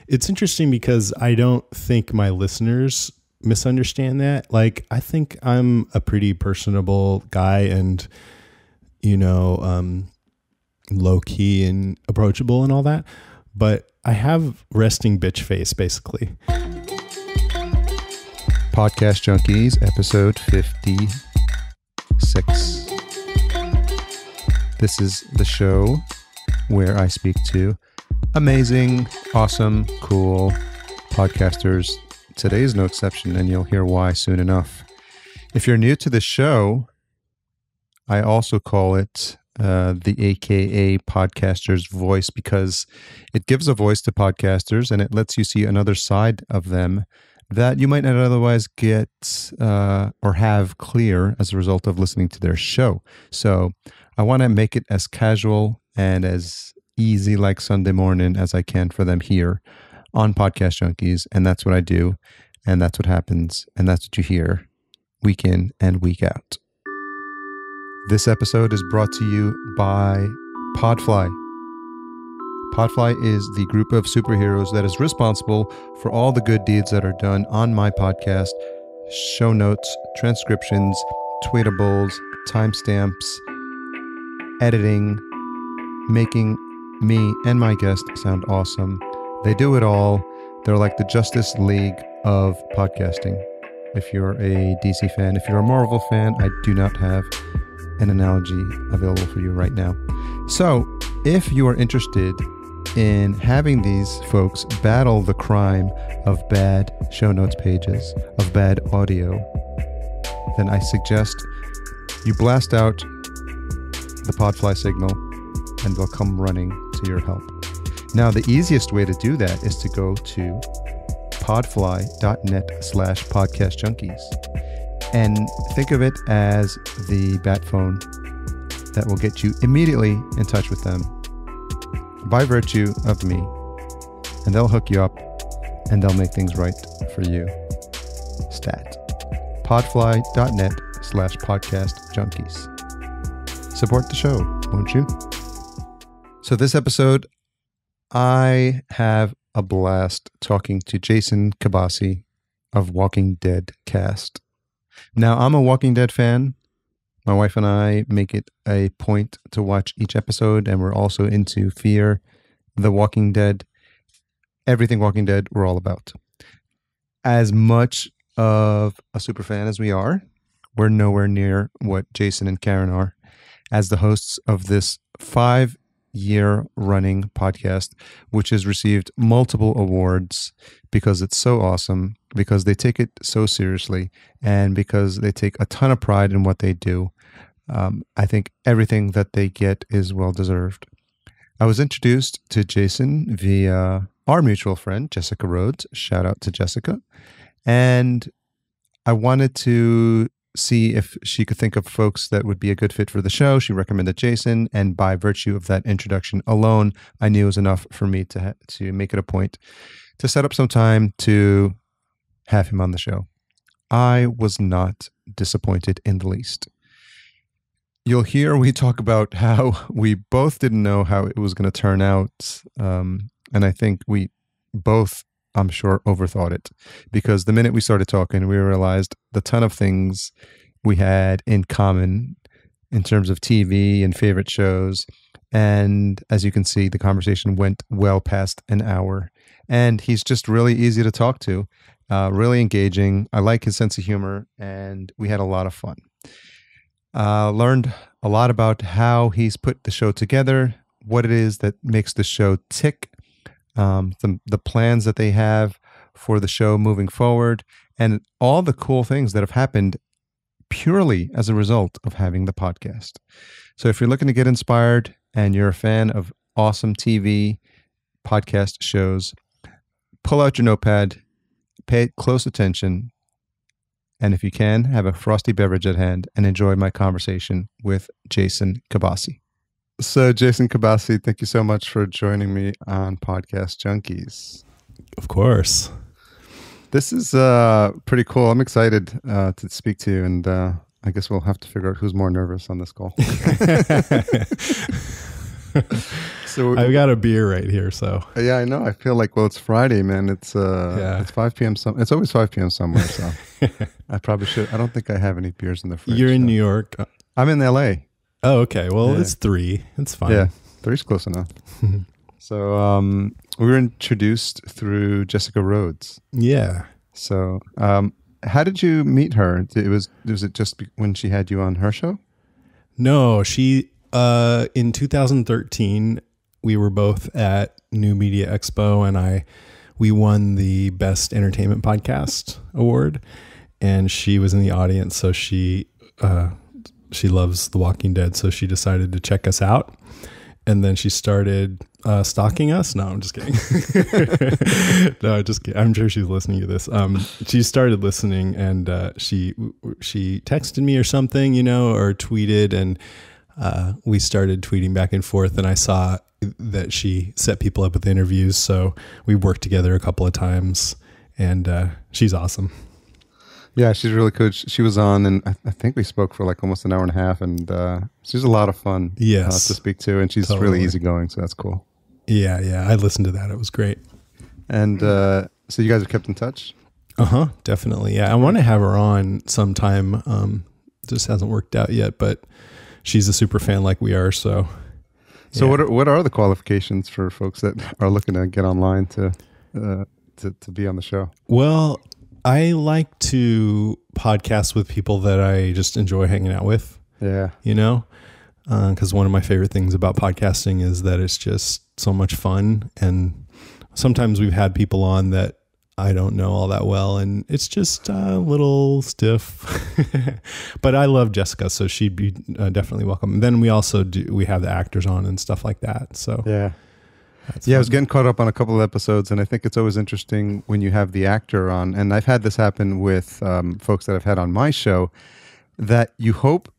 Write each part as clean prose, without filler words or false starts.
it's interesting because I don't think my listeners misunderstand that. Like, I think I'm a pretty personable guy and, low key and approachable and all that. But I have resting bitch face, basically. Podcast Junkies, episode 56. This is the show where I speak to amazing, awesome, cool podcasters. Today's no exception, and you'll hear why soon enough. If you're new to the show, I also call it the AKA podcaster's voice because it gives a voice to podcasters and it lets you see another side of them that you might not otherwise get or have clear as a result of listening to their show. So I want to make it as casual and as easy like Sunday morning as I can for them here on Podcast Junkies. And that's what I do. And that's what happens. And that's what you hear week in and week out. This episode is brought to you by Podfly. Podfly is the group of superheroes that is responsible for all the good deeds that are done on my podcast, show notes, transcriptions, tweetables, timestamps, editing, making me and my guest sound awesome. They do it all. They're like the Justice League of podcasting. If you're a DC fan, if you're a Marvel fan, I do not have an analogy available for you right now. So if you are interested in having these folks battle the crime of bad show notes pages, of bad audio, then I suggest you blast out the Podfly signal and they'll come running to your help. Now, the easiest way to do that is to go to podfly.net/podcastjunkies and think of it as the bat phone that will get you immediately in touch with them by virtue of me, and they'll hook you up and they'll make things right for you. Stat. podfly.net/podcastjunkies. Support the show, won't you? So this episode, I have a blast talking to Jason Cabassi of Walking Dead Cast. Now, I'm a Walking Dead fan. My wife and I make it a point to watch each episode, and we're also into Fear the Walking Dead. Everything Walking Dead, we're all about. As much of a super fan as we are, we're nowhere near what Jason and Karen are as the hosts of this 5-year running podcast, which has received multiple awards because it's so awesome, because they take it so seriously, and because they take a ton of pride in what they do. I think everything that they get is well deserved. I was introduced to Jason via our mutual friend, Jessica Rhodes. Shout out to Jessica. And I wanted to see if she could think of folks that would be a good fit for the show. She recommended Jason, and by virtue of that introduction alone, I knew it was enough for me to make it a point to set up some time to have him on the show. I was not disappointed in the least. You'll hear we talk about how we both didn't know how it was going to turn out, and I think we both, I'm sure, overthought it, because the minute we started talking, we realized the ton of things we had in common in terms of TV and favorite shows. And as you can see, the conversation went well past an hour. And he's just really easy to talk to, really engaging. I like his sense of humor, and we had a lot of fun. Learned a lot about how he's put the show together, what it is that makes the show tick, the plans that they have for the show moving forward, and all the cool things that have happened purely as a result of having the podcast. So if you're looking to get inspired and you're a fan of awesome TV podcast shows, pull out your notepad, pay close attention, and if you can, have a frosty beverage at hand and enjoy my conversation with Jason Cabassi. So, Jason Cabassi, thank you so much for joining me on Podcast Junkies. Of course. This is pretty cool. I'm excited to speak to you, and I guess we'll have to figure out who's more nervous on this call. So I've got a beer right here, so yeah, I know. I feel like, well, it's Friday, man. It's it's 5 p.m. It's always 5 p.m. somewhere. So I probably should. I don't think I have any beers in the fridge. You're in New York. I'm in L.A. Oh, okay. Well, Yeah. it's 3. It's fine. Yeah, 3's close enough. So we were introduced through Jessica Rhodes. Yeah. So how did you meet her? Was it just when she had you on her show? No, she in 2013 we were both at New Media Expo, and we won the Best Entertainment Podcast award, and she was in the audience. So she loves The Walking Dead, so she decided to check us out, and then she started stalking us. No, I'm just kidding. No, just kidding. I'm sure she's listening to this. She started listening, and she texted me or something, or tweeted, and we started tweeting back and forth, and I saw that she set people up with interviews. So we worked together a couple of times, and she's awesome. Yeah, she's really good. She was on, and I think we spoke for like almost an hour and a half, and she's a lot of fun to speak to, and she's really easygoing, so that's cool. Yeah. I listened to that. It was great. And so you guys have kept in touch? Definitely. Yeah, I want to have her on sometime. Just hasn't worked out yet, but she's a super fan like we are, so... So what are the qualifications for folks that are looking to get online to be on the show? Well, I like to podcast with people that I just enjoy hanging out with. Yeah. Because one of my favorite things about podcasting is that it's just so much fun. And sometimes we've had people on that I don't know all that well, and it's just a little stiff. But I love Jessica, so she'd be definitely welcome. And then we also we have the actors on and stuff like that. So yeah. I was getting caught up on a couple of episodes, and I think it's always interesting when you have the actor on. And I've had this happen with folks that I've had on my show, that you hope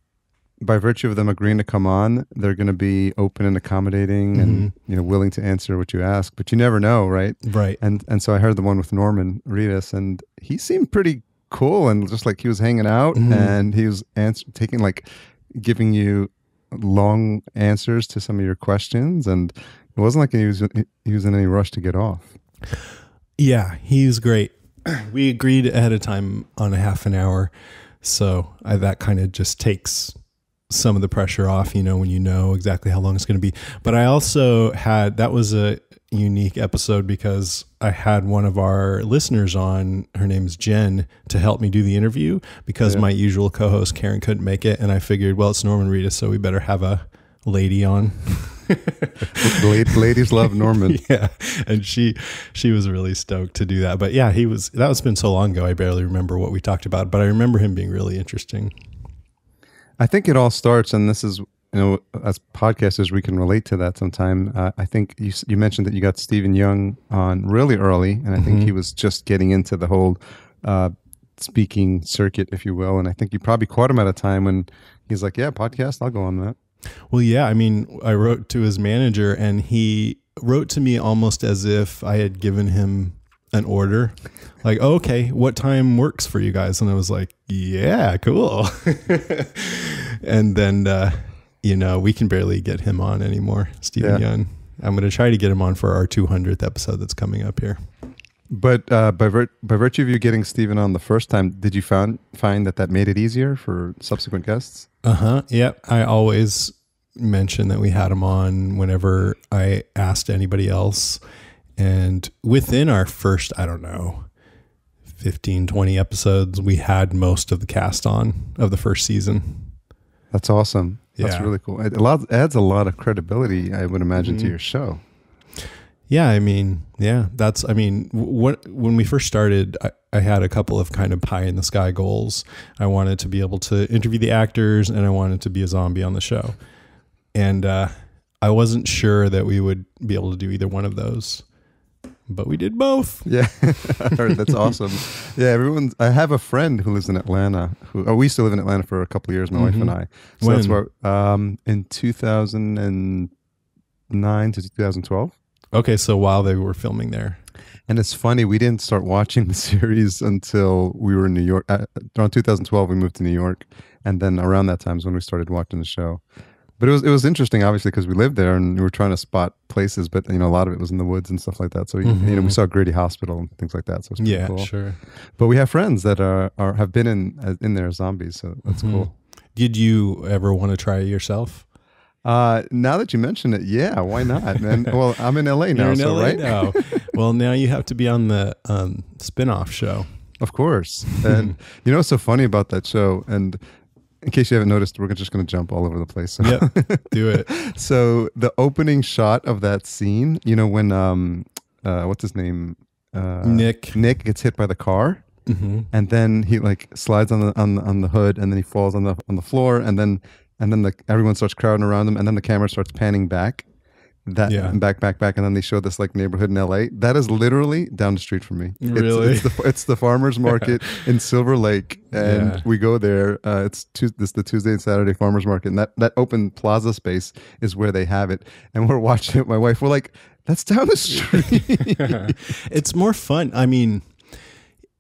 by virtue of them agreeing to come on, they're going to be open and accommodating and willing to answer what you ask. But you never know, right? Right. And so I heard the one with Norman Reedus, and he seemed pretty cool, and just like he was hanging out, and he was giving you long answers to some of your questions, and it wasn't like he was in any rush to get off. Yeah, he was great. We agreed ahead of time on a half an hour, so that kind of just takes some of the pressure off, when you know exactly how long it's going to be. But I also that was a unique episode because I had one of our listeners on, her name's Jen, to help me do the interview because my usual co-host Karen couldn't make it, and I figured, well, it's Norman Reedus, so we better have a lady on. Ladies love Norman. Yeah, and she was really stoked to do that. But yeah, that was been so long ago, I barely remember what we talked about, but I remember him being really interesting. I think it all starts, and this is, as podcasters, we can relate to that sometime. I think you mentioned that you got Stephen Young on really early, and I think he was just getting into the whole speaking circuit, if you will. And I think you probably caught him at a time when he's like, yeah, podcast, I'll go on that. Well, yeah, I mean, I wrote to his manager, and he wrote to me almost as if I had given him an order, like, oh, okay, what time works for you guys? And I was like, yeah, cool. And then, we can barely get him on anymore, Stephen Young. I'm going to try to get him on for our 200th episode that's coming up here. But by virtue of you getting Stephen on the first time, did you find that made it easier for subsequent guests? Yep. I always mention that we had him on whenever I asked anybody else. And within our first, 15, 20 episodes, we had most of the cast on of the first season. That's awesome. That's really cool. It adds a lot of credibility, I would imagine, to your show. Yeah, when we first started, I had a couple of kind of pie in the sky goals. I wanted to be able to interview the actors, and I wanted to be a zombie on the show. And I wasn't sure that we would be able to do either one of those, but we did both. Yeah, that's awesome. Yeah, I have a friend who lives in Atlanta. We used to live in Atlanta for a couple of years, my wife and I. So that's where in 2009 to 2012. Okay, so while they were filming there. And it's funny, we didn't start watching the series until we were in New York. Around 2012, we moved to New York. And then around that time is when we started watching the show. But it was interesting, obviously, because we lived there and we were trying to spot places, but a lot of it was in the woods and stuff like that. So we saw Grady Hospital and things like that. So it's pretty cool. Sure. But we have friends that have been in there as zombies, so that's cool. Did you ever want to try it yourself? Now that you mention it, yeah, why not, man? Well, I'm in LA now, You're in LA right? now. Well, now you have to be on the spin-off show. Of course. And what's so funny about that show? And in case you haven't noticed, we're just going to jump all over the place. So. Yep, do it. So the opening shot of that scene, when what's his name? Nick gets hit by the car, and then he slides on the hood, and then he falls on the floor, and then everyone starts crowding around him, and then the camera starts panning back. Back, and then they show this neighborhood in LA. That is literally down the street from me. Really? It's the farmers market in Silver Lake, and we go there. It's the Tuesday and Saturday farmers market, and that open plaza space is where they have it. And we're watching it. My wife, we're like, that's down the street. It's more fun. I mean,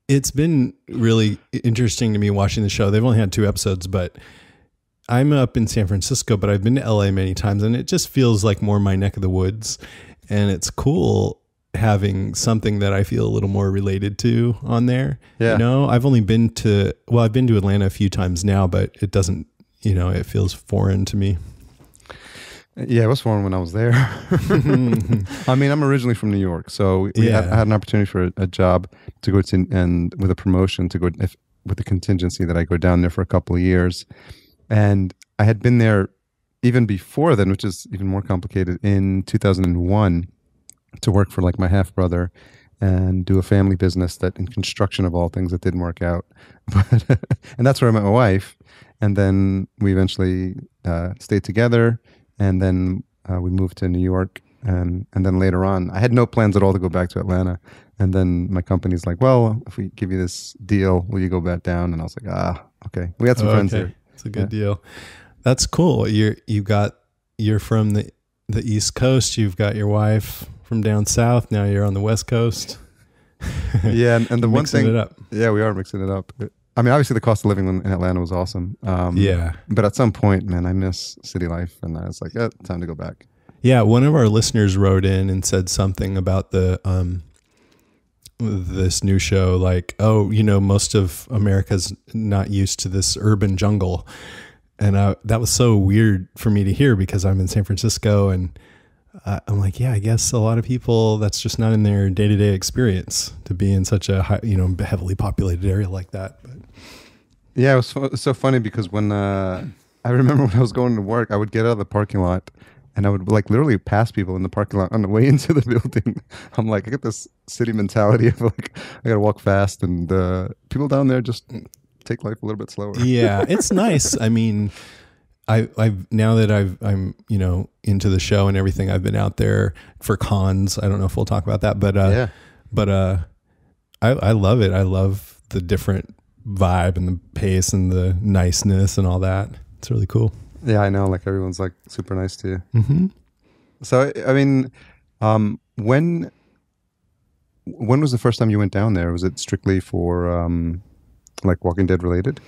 it's been really interesting to me watching the show. They've only had 2 episodes, but I'm up in San Francisco, but I've been to LA many times, and it just feels like more my neck of the woods. And it's cool having something that I feel a little more related to on there. Yeah. I've been to Atlanta a few times now, but it doesn't, it feels foreign to me. Yeah, it was foreign when I was there. I mean, I'm originally from New York, so I had an opportunity for a job to go to, and with a promotion to go with the contingency that I go down there for a couple of years. And I had been there even before then, which is even more complicated, in 2001 to work for my half brother and do a family business that in construction of all things that didn't work out. But and that's where I met my wife. And then we eventually stayed together. And then we moved to New York. And then later on, I had no plans at all to go back to Atlanta. And then my company's like, well, if we give you this deal, will you go back down? And I was like, okay. We had some friends there. It's a good deal. That's cool. You're from the East Coast. You've got your wife from down south. Now you're on the West Coast. Yeah, and the one thing, it up. Yeah, we are mixing it up. I mean, obviously the cost of living in Atlanta was awesome. But at some point, man, I miss city life, and I was like, time to go back. Yeah, one of our listeners wrote in and said something about this new show, most of America's not used to this urban jungle. And that was so weird for me to hear because I'm in San Francisco, and I'm like, I guess a lot of people, that's just not in their day-to-day experience to be in such a high, heavily populated area like that. But yeah, it was so funny because when I remember when I was going to work, I would get out of the parking lot and I would literally pass people in the parking lot on the way into the building. I'm like, I get this city mentality of I got to walk fast, and people down there just take life a little bit slower. Yeah, it's nice. I mean, I've now that I'm into the show and everything, I've been out there for cons. I don't know if we'll talk about that, but I love it. I love the different vibe and the pace and the niceness and all that. It's really cool. Yeah, I know. Everyone's super nice to you. Mm-hmm. So, I mean, when was the first time you went down there? Was it strictly for Walking Dead related?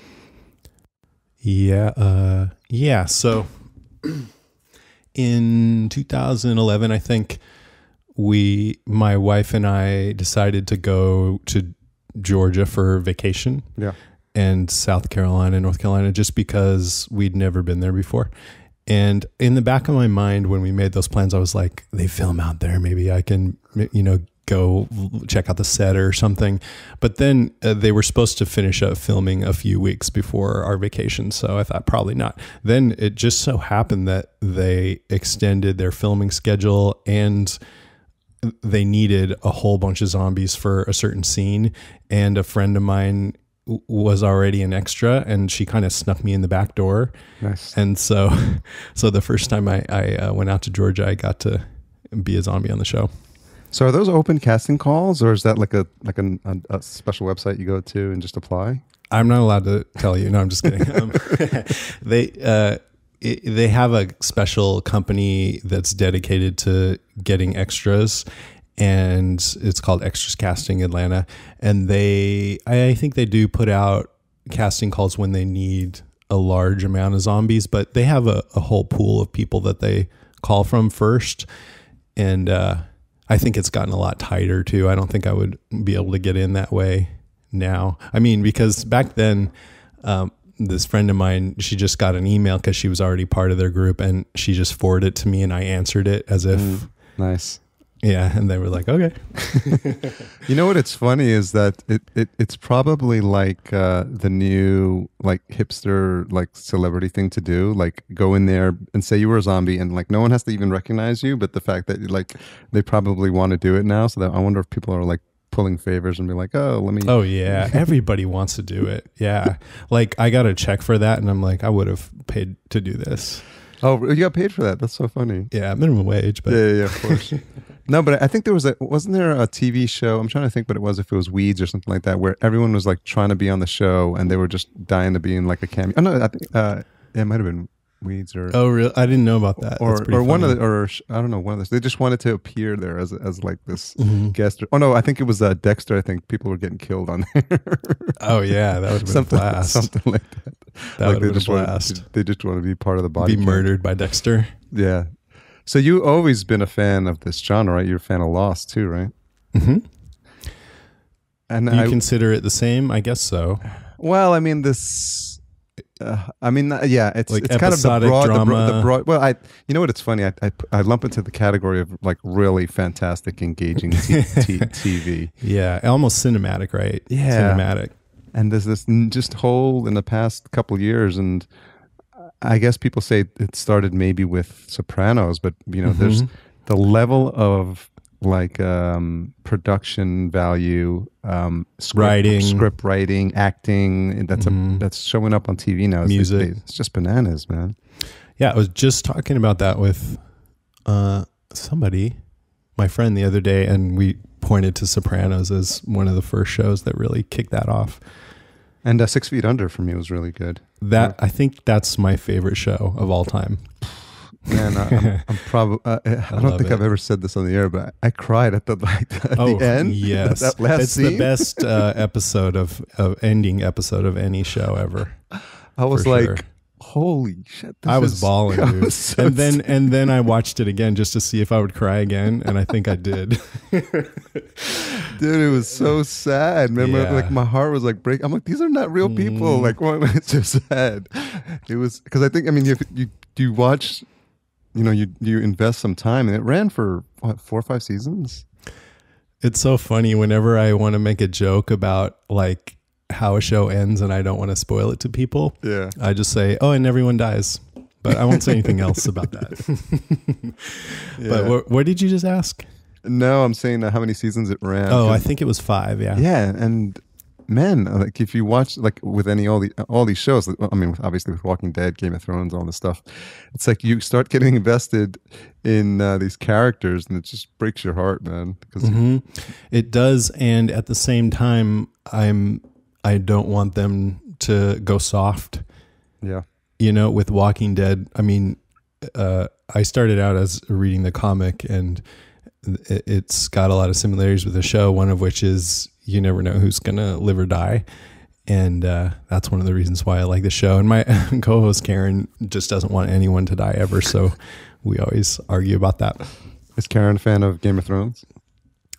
Yeah. So in 2011, I think my wife and I decided to go to Georgia for vacation. Yeah. And South Carolina, North Carolina, just because we'd never been there before. And in the back of my mind, when we made those plans, I was like, they film out there. Maybe I can, go check out the set or something. But then they were supposed to finish up filming a few weeks before our vacation. So I thought probably not. Then it just so happened that they extended their filming schedule, and they needed a whole bunch of zombies for a certain scene. And a friend of mine was already an extra, and she kind of snuck me in the back door. Nice. And so the first time I went out to Georgia, I got to be a zombie on the show. So are those open casting calls, or is that a special website you go to and just apply? I'm not allowed to tell you. No, I'm just kidding. They have a special company that's dedicated to getting extras, and it's called Extras Casting Atlanta. And I think they do put out casting calls when they need a large amount of zombies, but they have a whole pool of people that they call from first. And I think it's gotten a lot tighter too. I don't think I would be able to get in that way now. I mean, because back then, this friend of mine, she just got an email because she was already part of their group, and she just forwarded it to me and I answered it as if nice. Yeah. And they were like, okay. You know what? It's funny is that it's probably like the new like hipster like celebrity thing to do. Like go in there and say you were a zombie, and like no one has to even recognize you. But the fact that like they probably want to do it now, so that I wonder if people are like pulling favors and be like, oh, let me. Oh yeah, everybody wants to do it. Yeah, like I got a check for that, and I'm like, I would have paid to do this. Oh, you got paid for that? That's so funny. Yeah, minimum wage, but yeah, of course. No, but I think there wasn't there a TV show? I'm trying to think what it was, if it was Weeds or something like that, where everyone was like trying to be on the show and they were just dying to be in like a cameo. Oh no, I think it might have been Weeds or. Oh really? I didn't know about that. Or one of the, or I don't know, one of those. They just wanted to appear there as like this guest. Oh no, I think it was Dexter. I think people were getting killed on there. Oh yeah, that would have been a blast. Something like that. That like would have been a blast. They just want to be part of the body. Be murdered by Dexter. Yeah. So you always been a fan of this genre, right? You're a fan of Lost too, right? Mm-hmm. And you consider it the same? I guess so. Well, I mean this. Yeah, it's like it's kind of the broad drama. The broad. Well, you know what? It's funny. I lump into the category of like really fantastic, engaging TV. Yeah, almost cinematic, right? Yeah, cinematic. And there's this just hole in the past couple years, and I guess people say it started maybe with Sopranos, but you know, there's the level of like production value, script writing, acting that's showing up on TV now. Music, it's just bananas, man. Yeah, I was just talking about that with somebody, my friend, the other day, and we pointed to Sopranos as one of the first shows that really kicked that off. And 6 Feet Under for me was really good. I think that's my favorite show of all time. Man, I'm probably. I don't think I've ever said this on the air, but I cried at the end. Yes, that last it's scene. The best episode of ending episode of any show ever. I was like, sure. Holy shit! I was bawling, dude. So and then I watched it again just to see if I would cry again, and I think I did. Dude, it was so sad. Remember, like my heart was like break. I'm like, these are not real people. Like, it's so sad. It was because I think, I mean, you watch, you know, you invest some time, and it ran for what, 4 or 5 seasons. It's so funny whenever I want to make a joke about like how a show ends and I don't want to spoil it to people. Yeah, I just say, oh, and everyone dies, but I won't say anything else about that. But what did you just ask? No, I'm saying how many seasons it ran. Oh, I think it was 5. Yeah. Yeah, and man, like if you watch like with all these shows, I mean, obviously with Walking Dead, Game of Thrones, all this stuff, it's like you start getting invested in these characters, and it just breaks your heart, man. Because it does, and at the same time, I don't want them to go soft. Yeah, you know, with Walking Dead, I mean, I started out as reading the comic, and it's got a lot of similarities with the show, one of which is you never know who's going to live or die. And that's one of the reasons why I like the show. And my co-host Karen just doesn't want anyone to die ever. So we always argue about that. Is Karen a fan of Game of Thrones?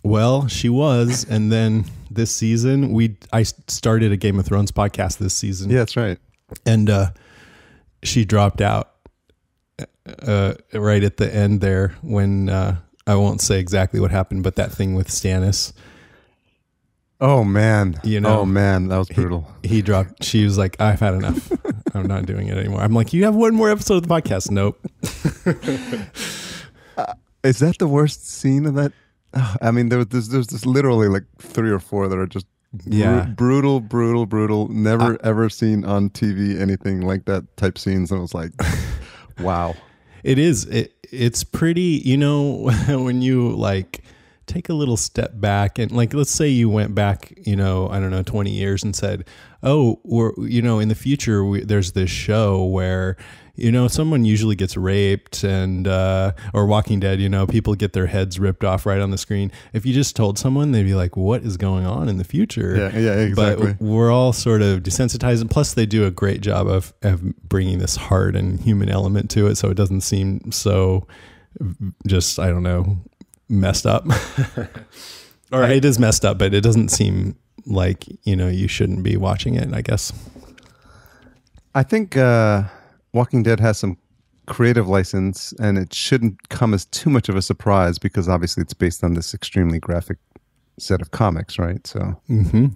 Well, she was. And then this season, I started a Game of Thrones podcast this season. Yeah, that's right. And she dropped out right at the end there when I won't say exactly what happened, but that thing with Stannis. Oh man. You know, oh man, that was brutal. He dropped, she was like, I've had enough. I'm not doing it anymore. I'm like, you have one more episode of the podcast. Nope. Is that the worst scene of that? I mean, there's literally like 3 or 4 that are just brutal. Never ever seen on TV anything like that type scenes. And I was like, wow. It is. It's pretty, you know, when you like take a little step back and like, let's say you went back, you know, I don't know, 20 years and said, oh, we're, you know, in the future, there's this show where, someone usually gets raped and, or Walking Dead, people get their heads ripped off right on the screen. If you just told someone, they'd be like, what is going on in the future? Yeah, exactly. But we're all sort of desensitized. And plus they do a great job of bringing this heart and human element to it. So it doesn't seem so just, I don't know, messed up. Or it is messed up, but it doesn't seem like, you shouldn't be watching it, I guess. I think Walking Dead has some creative license, and it shouldn't come as too much of a surprise because obviously it's based on this extremely graphic set of comics, right? So,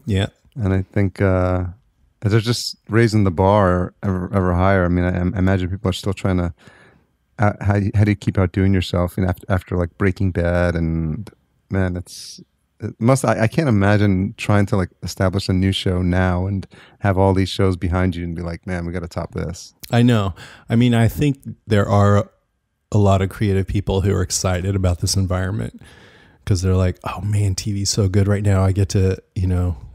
yeah. And I think they're just raising the bar ever higher. I mean, I imagine people are still trying to. How do you keep outdoing yourself? After like Breaking Bad, and man, I can't imagine trying to like establish a new show now and have all these shows behind you and be like, man, we got to top this. I know. I mean, I think there are a lot of creative people who are excited about this environment because they're like, oh man, TV's so good right now. I get to,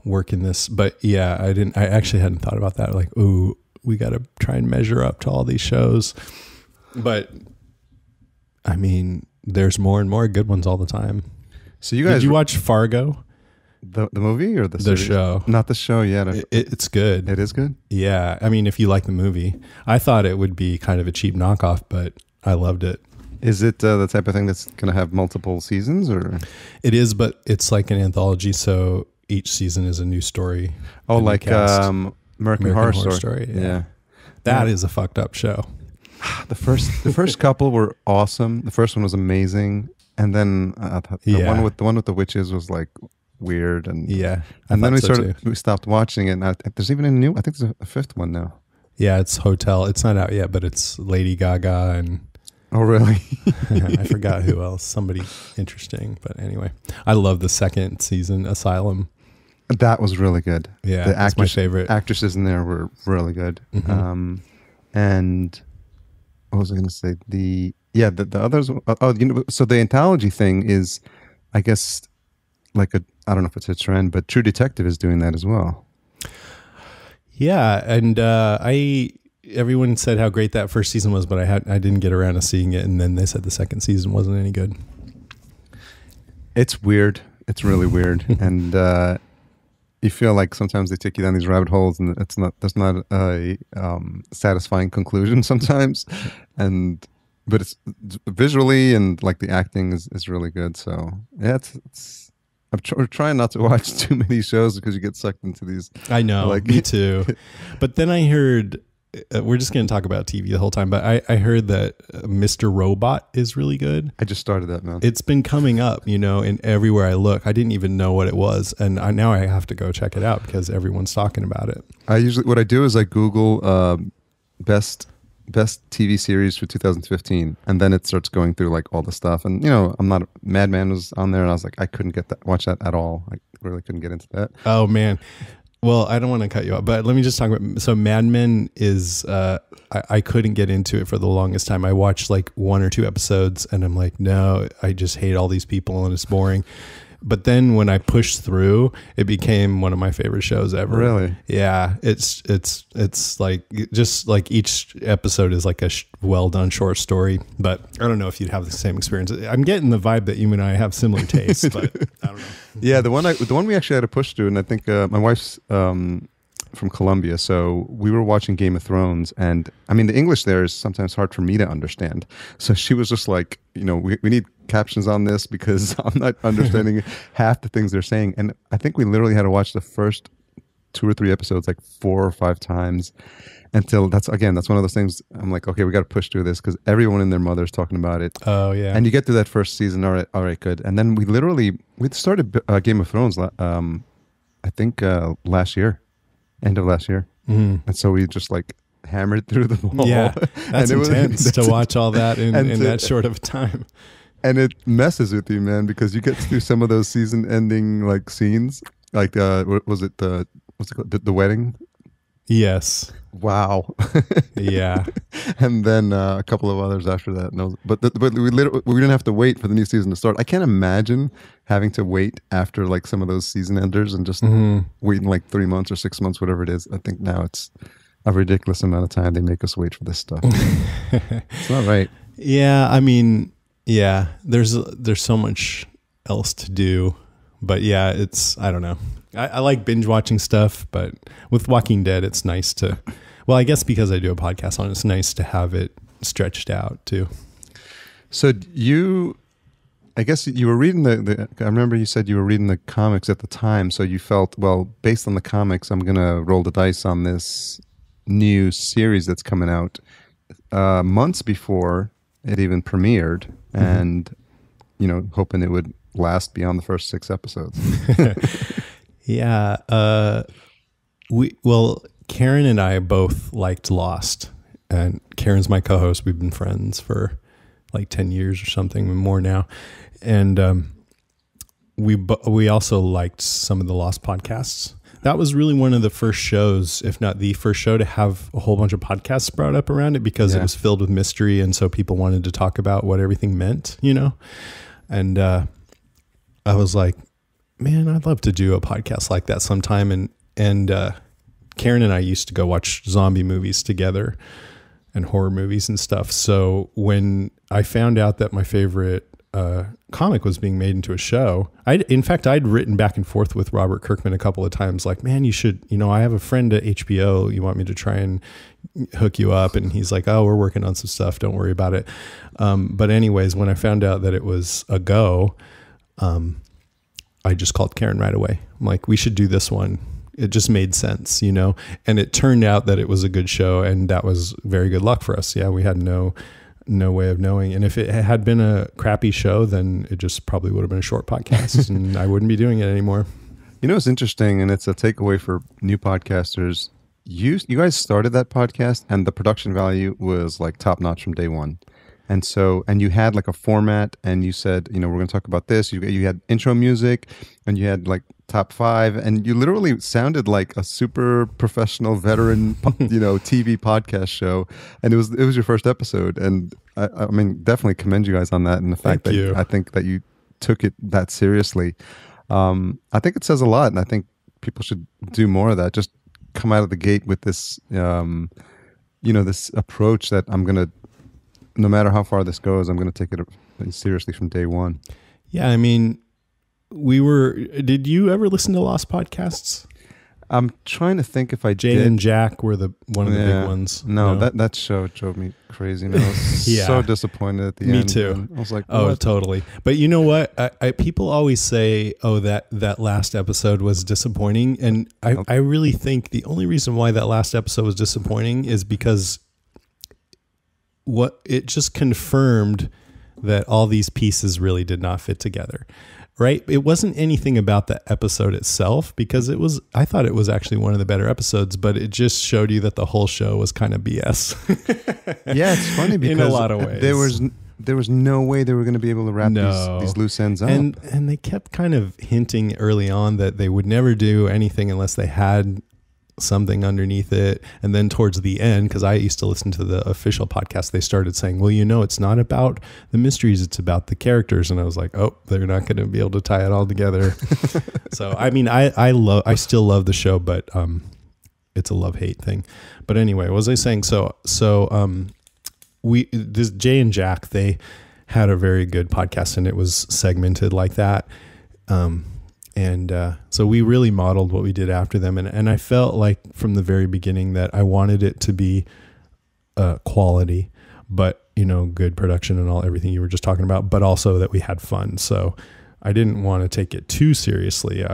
work in this. But yeah, I actually hadn't thought about that. Like, ooh, we got to try and measure up to all these shows. But I mean, there's more and more good ones all the time. So you guys, did you watch Fargo? The movie or the series? Show? Not the show yet. It's good. It is good? Yeah. I mean, if you like the movie. I thought it would be kind of a cheap knockoff, but I loved it. Is it the type of thing that's going to have multiple seasons? Or it is, but it's like an anthology, so each season is a new story. Oh, like American Horror Story. Yeah. That is a fucked up show. The first couple were awesome. The first one was amazing. And then the one with the witches was like weird, and and then we stopped watching it. And there's even I think there's a fifth one now. Yeah, it's Hotel. It's not out yet, but it's Lady Gaga and oh really? I forgot who else. Somebody interesting, but anyway, I love the second season, Asylum. That was really good. Yeah, that's my favorite. Actresses in there were really good. And what was I going to say? The others. So the anthology thing is, I guess, like I don't know if it's a trend, but True Detective is doing that as well. Yeah, and everyone said how great that first season was, but I didn't get around to seeing it, and then they said the second season wasn't any good. It's weird. It's really weird, and you feel like sometimes they take you down these rabbit holes, and there's not a satisfying conclusion sometimes, but it's visually and like the acting is really good. So yeah, we're trying not to watch too many shows because you get sucked into these. I know, me too. But then I heard, we're just going to talk about TV the whole time, but I heard that Mr. Robot is really good. I just started that, man. It's been coming up, in everywhere I look. I didn't even know what it was. And now I have to go check it out because everyone's talking about it. What I do is I Google best TV series for 2015, and then it starts going through like all the stuff. And Mad Men was on there, and I was like, I couldn't watch that at all. I really couldn't get into that. Oh man. Well, I don't want to cut you off, but let me just talk about. So Mad Men is, I couldn't get into it for the longest time. I watched like 1 or 2 episodes, and I'm like, no, I just hate all these people, and it's boring. But then when I pushed through, it became one of my favorite shows ever. Really? Yeah. It's like, just like each episode is like a well done short story, but I don't know if you'd have the same experience. I'm getting the vibe that you and I have similar tastes, but I don't know. Yeah. The one we actually had to push through, and I think my wife's from Colombia, so we were watching Game of Thrones, and I mean the English there is sometimes hard for me to understand. So she was just like, we need captions on this because I'm not understanding half the things they're saying. And I think we literally had to watch the first 2 or 3 episodes like 4 or 5 times until that's one of those things. I'm like, okay, we got to push through this because everyone and their mother is talking about it. Oh yeah. And you get through that first season, all right, good. And then we started Game of Thrones. I think last year. End of last year. And so we just like hammered through them all. Yeah, that's intense to watch all that in that short of time. And it messes with you, man, because you get through some of those season ending like scenes. Like what's it called? The wedding? Yes. Wow. Yeah. And then a couple of others after that. But we didn't have to wait for the new season to start. I can't imagine having to wait after like some of those season enders and just waiting like 3 months or 6 months, whatever it is. I think now a ridiculous amount of time they make us wait for this stuff. It's not right. Yeah, I mean, yeah, there's so much else to do, but yeah, I don't know. I like binge watching stuff, but with Walking Dead, it's nice to, well, I guess because I do a podcast on it, it's nice to have it stretched out too. So I guess you were reading I remember you said you were reading the comics at the time, so you felt, well, based on the comics, I'm going to roll the dice on this new series that's coming out months before it even premiered, and, hoping it would last beyond the first 6 episodes. Yeah. Karen and I both liked Lost, and Karen's my co-host. We've been friends for like 10 years or something, more now. And we also liked some of the Lost podcasts. That was really one of the first shows, if not the first show, to have a whole bunch of podcasts brought up around it, because it was filled with mystery. And so people wanted to talk about what everything meant, And I was like, man, I'd love to do a podcast like that sometime. And Karen and I used to go watch zombie movies together and horror movies and stuff. So when I found out that my favorite comic was being made into a show, I'd written back and forth with Robert Kirkman a couple of times, like, man, you should, I have a friend at HBO. You want me to try and hook you up? And he's like, oh, we're working on some stuff. Don't worry about it. But anyways, when I found out that it was a go, I just called Karen right away. I'm like, we should do this one. It just made sense, and it turned out that it was a good show, and that was very good luck for us. Yeah. We had no way of knowing. And if it had been a crappy show, then it just probably would have been a short podcast and I wouldn't be doing it anymore. It's interesting, and it's a takeaway for new podcasters. You guys started that podcast, and the production value was like top notch from day one. And so, and you had like a format, and you said, we're going to talk about this. You had intro music, and you had like top 5, and you literally sounded like a super professional veteran, TV podcast show. And it was your first episode. And I mean, definitely commend you guys on that. And the fact that I think that you took it that seriously. I think it says a lot, and I think people should do more of that. Just come out of the gate with this, this approach that I'm going to, no matter how far this goes, I'm going to take it seriously from day one. Yeah. I mean, did you ever listen to Lost podcasts? I'm trying to think if I did. Jay and Jack were one of the big ones. No, that show drove me crazy. Man. I was so disappointed at the end. Me too. And I was like, oh, what? Totally. But you know what? People always say, oh, that last episode was disappointing. And I really think the only reason why that last episode was disappointing is because it just confirmed that all these pieces really did not fit together, right? It wasn't anything about the episode itself, because I thought it was actually one of the better episodes, but it just showed you that the whole show was kind of BS. Yeah, it's funny because in a lot of ways there was no way they were going to be able to wrap these loose ends up. And they kept kind of hinting early on that they would never do anything unless they had something underneath it. And then towards the end, because I used to listen to the official podcast, they started saying, well, it's not about the mysteries, it's about the characters. And I was like, oh, they're not going to be able to tie it all together. So, I mean, I still love the show, but it's a love-hate thing. But anyway, what was I saying? So this Jay and Jack, they had a very good podcast, and it was segmented like that. So we really modeled what we did after them. And I felt like from the very beginning that I wanted it to be quality, but, good production and everything you were just talking about, but also that we had fun. So I didn't want to take it too seriously.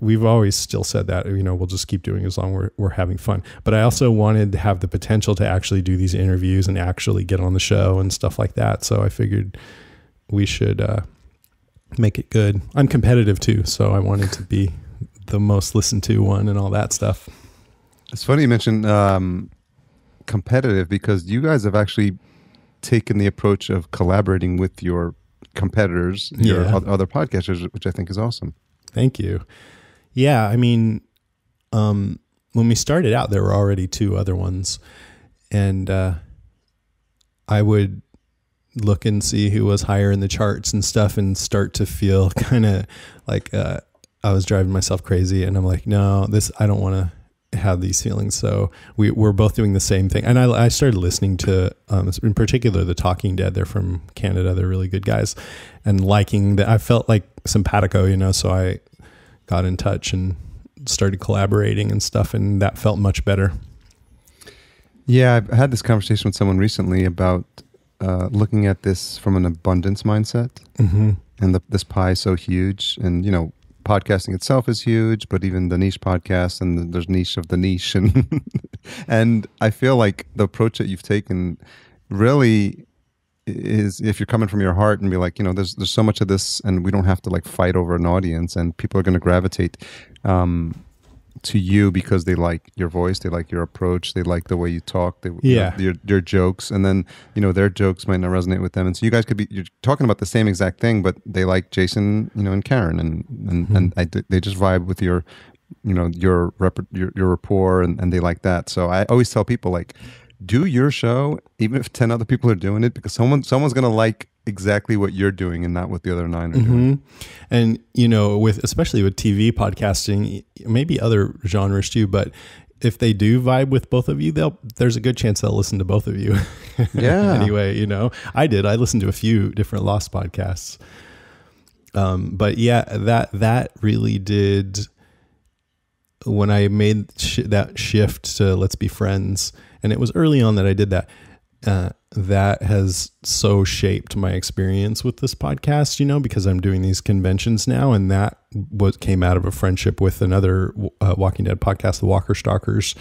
We've always still said that, we'll just keep doing it as long as we're having fun. But I also wanted to have the potential to actually do these interviews and actually get on the show and stuff like that. So I figured we should, make it good. I'm competitive too, so I wanted to be the most listened to one and all that stuff. It's funny you mentioned competitive, because you guys have actually taken the approach of collaborating with your competitors, your other podcasters, which I think is awesome. Thank you. Yeah, I mean, when we started out, there were already 2 other ones, and I would look and see who was higher in the charts and stuff, and start to feel kind of like I was driving myself crazy. And I'm like, no, I don't want to had these feelings. So we're both doing the same thing. And I started listening to, in particular, the Talking Dead. They're from Canada. They're really good guys. And liking that, I felt like simpatico, you know, so I got in touch and started collaborating and stuff. And that felt much better. Yeah, I had this conversation with someone recently about looking at this from an abundance mindset. Mm-hmm. And this pie is so huge. And, you know, podcasting itself is huge, but even the niche podcast, and there's niche of the niche. And, and I feel like the approach that you've taken really is, if you're coming from your heart and be like, you know, there's so much of this, and we don't have to like fight over an audience, and people are going to gravitate to you because they like your voice, they like your approach, they like the way you talk, your jokes, and then, you know, their jokes might not resonate with them, and so you guys could be, you're talking about the same exact thing, but they like Jason, you know, and Karen, and they just vibe with your, you know, your rapport, and they like that. So I always tell people, like, do your show even if 10 other people are doing it, because someone's gonna like exactly what you're doing and not what the other 9 are doing. And, you know, especially with TV podcasting, maybe other genres too, but if they do vibe with both of you, there's a good chance they'll listen to both of you. Yeah. Anyway, you know, I listened to a few different Lost podcasts. But yeah, that really did, when I made that shift to let's be friends, and it was early on that I did that, that has so shaped my experience with this podcast, you know, because I'm doing these conventions now, and that came out of a friendship with another Walking Dead podcast, the Walker Stalkers.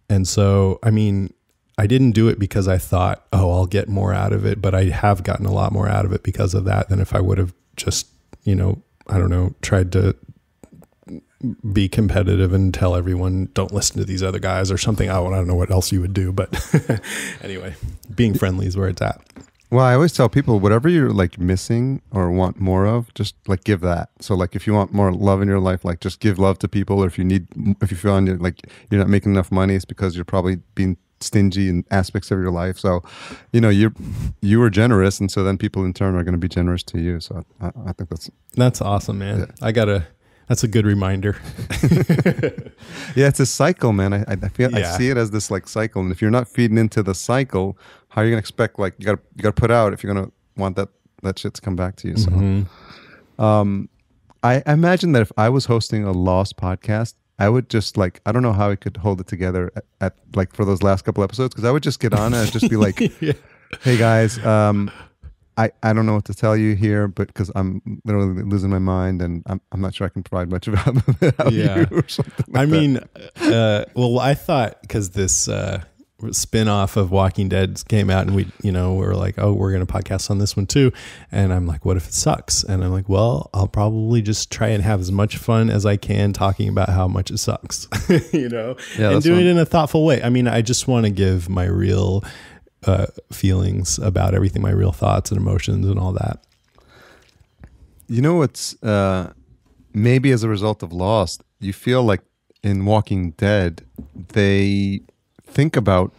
And so, I mean, I didn't do it because I thought, oh, I'll get more out of it, but I have gotten a lot more out of it because of that than if I would have just, you know, I don't know, tried to be competitive and tell everyone don't listen to these other guys or something. I don't know what else you would do, but anyway, being friendly is where it's at. Well, I always tell people, whatever you're like missing or want more of, just like give that. So like if you want more love in your life, like just give love to people. Or if you feel like you're not making enough money, it's because you're probably being stingy in aspects of your life. So, you know, you were generous, and so then people in turn are going to be generous to you. So I think that's awesome, man. Yeah. That's a good reminder. Yeah, it's a cycle, man. I see it as this like cycle, and if you're not feeding into the cycle, how are you gonna expect, like, you gotta put out if you're gonna want that shit to come back to you. So, I imagine that if I was hosting a Lost podcast, I would just like, I don't know how I could hold it together at like for those last couple episodes, because I would just get on and just be like, hey guys, I don't know what to tell you here, but because I'm literally losing my mind, and I'm not sure I can provide much about you or something like I mean, well, I thought, because this spin-off of Walking Dead came out, and we were like, oh, we're going to podcast on this one too. And I'm like, what if it sucks? And I'm like, well, I'll probably just try and have as much fun as I can talking about how much it sucks, and do it in a thoughtful way. I mean, I just want to give my real feelings about everything, my real thoughts and emotions and all that. You know what's maybe as a result of Lost, you feel like in Walking Dead, they think about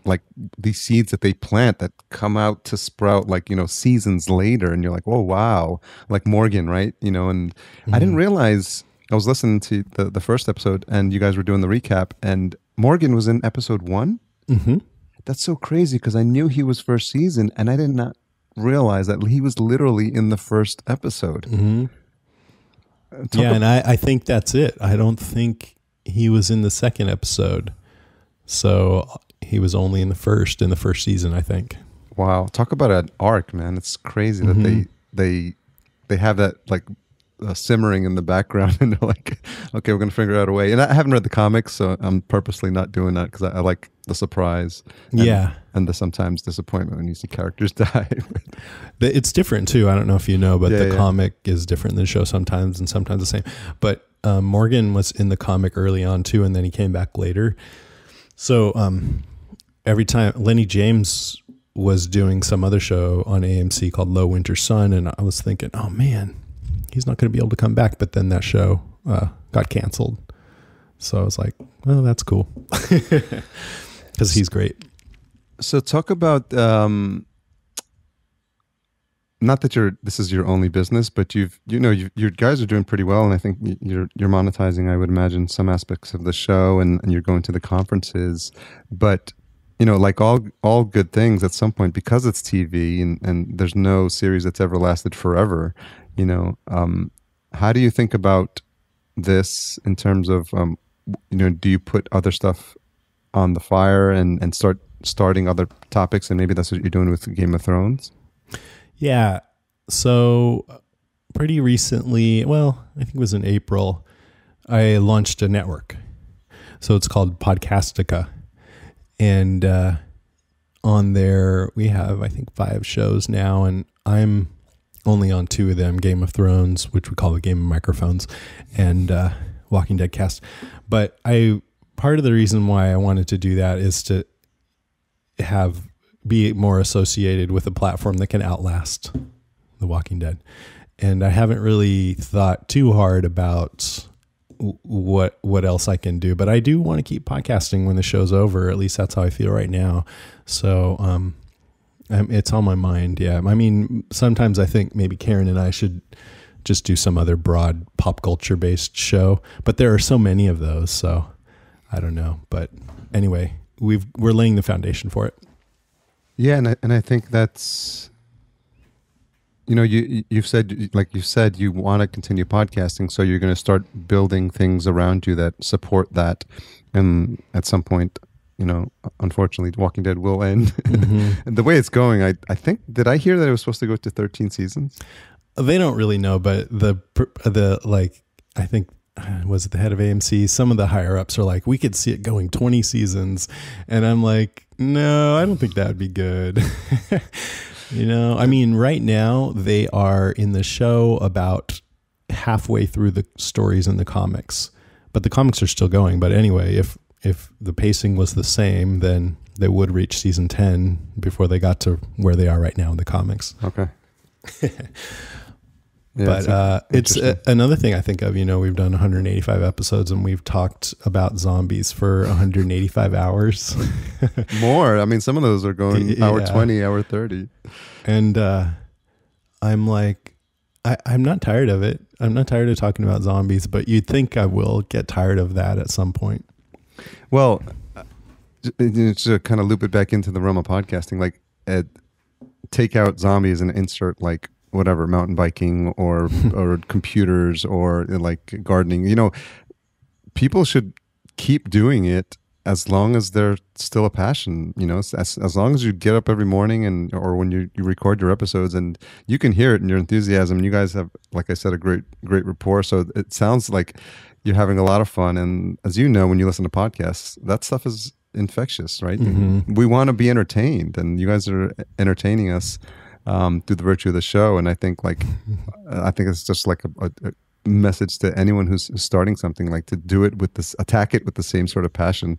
like these seeds that they plant that come out to sprout like, seasons later, and you're like, oh wow, like Morgan, right? And I didn't realize, I was listening to the first episode and you guys were doing the recap, and Morgan was in episode 1. That's so crazy, because I knew he was first season, and I did not realize that he was literally in the first episode. And I think that's it. I don't think he was in the second episode. So he was only in the first season, I think. Wow. Talk about an arc, man. It's crazy that they have that like simmering in the background, and they're like, okay, we're going to figure out a way. And I haven't read the comics, so I'm purposely not doing that, because I like the surprise and the sometimes disappointment when you see characters die. It's different too. I don't know if you know, but the comic is different than the show sometimes, and sometimes the same. But Morgan was in the comic early on too, and then he came back later. So every time Lenny James was doing some other show on AMC called Low Winter Sun, and I was thinking, oh man, he's not going to be able to come back. But then that show got canceled. So I was like, well, that's cool. Because he's great. So talk about not that this is your only business, but you guys are doing pretty well, and I think you're monetizing, I would imagine, some aspects of the show, and you're going to the conferences. But like all good things, at some point, because it's TV and there's no series that's ever lasted forever, how do you think about this in terms of do you put other stuff on the fire and starting other topics, and maybe that's what you're doing with Game of Thrones? Yeah. So pretty recently, well, I think it was in April, I launched a network. So it's called Podcastica. And on there, we have, I think, 5 shows now. And I'm only on 2 of them, Game of Thrones, which we call the Game of Microphones, and Walking Dead Cast. But part of the reason why I wanted to do that is to be more associated with a platform that can outlast The Walking Dead. And I haven't really thought too hard about what else I can do, but I do want to keep podcasting when the show's over. At least that's how I feel right now. So it's on my mind. Yeah. I mean, sometimes I think maybe Karen and I should just do some other broad pop culture based show, but there are so many of those. So I don't know. But anyway, we're laying the foundation for it. Yeah, and I think that's, you've said, like you said, you want to continue podcasting, so you're going to start building things around you that support that, and at some point, unfortunately, Walking Dead will end. Mm-hmm. And the way it's going, I think, did I hear that it was supposed to go to 13 seasons? They don't really know, but I think, was it the head of AMC? Some of the higher ups are like, we could see it going 20 seasons. And I'm like, no, I don't think that would be good. I mean, right now they are in the show about halfway through the stories in the comics, but the comics are still going. But anyway, if the pacing was the same, then they would reach season 10 before they got to where they are right now in the comics. Okay. Yeah, but it's another thing I think of, we've done 185 episodes and we've talked about zombies for 185 hours. More. I mean, some of those are going hour 20, hour 30. And I'm like, I'm not tired of it. I'm not tired of talking about zombies, but you'd think I will get tired of that at some point. Well, to kind of loop it back into the realm of podcasting, like take out zombies and insert like whatever, mountain biking or computers or like gardening. People should keep doing it as long as they're still a passion. As long as you get up every morning or when you record your episodes and you can hear it in your enthusiasm. You guys have, like I said, a great rapport. So it sounds like you're having a lot of fun. And as you know, when you listen to podcasts, that stuff is infectious, right? Mm-hmm. We want to be entertained, and you guys are entertaining us through the virtue of the show. And I think it's just like a message to anyone who's starting something, like to do it attack it with the same sort of passion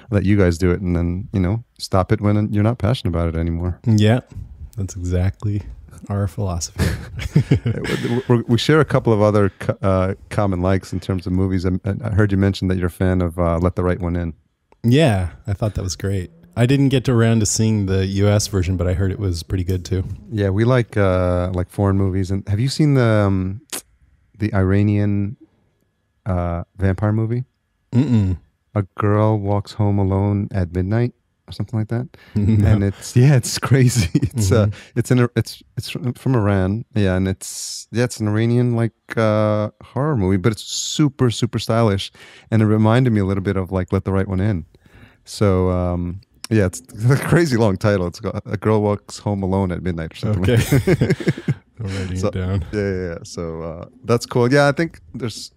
that you guys do it, and then stop it when you're not passionate about it anymore. Yeah, that's exactly our philosophy. We share a couple of other common likes in terms of movies. I heard you mention that you're a fan of Let the Right One In. Yeah, I thought that was great. I didn't get around to seeing the U.S. version, but I heard it was pretty good too. Yeah, we like foreign movies. And have you seen the Iranian vampire movie? Mm-mm. A Girl Walks Home Alone at Midnight or something like that. No. And it's crazy. It's from Iran. Yeah, and it's an Iranian horror movie, but it's super super stylish, and it reminded me a little bit of like Let the Right One In. So. Yeah, it's a crazy long title. It's called A Girl Walks Home Alone at Midnight or something. Okay. I'm writing it down. Yeah. So that's cool. Yeah, I think there's...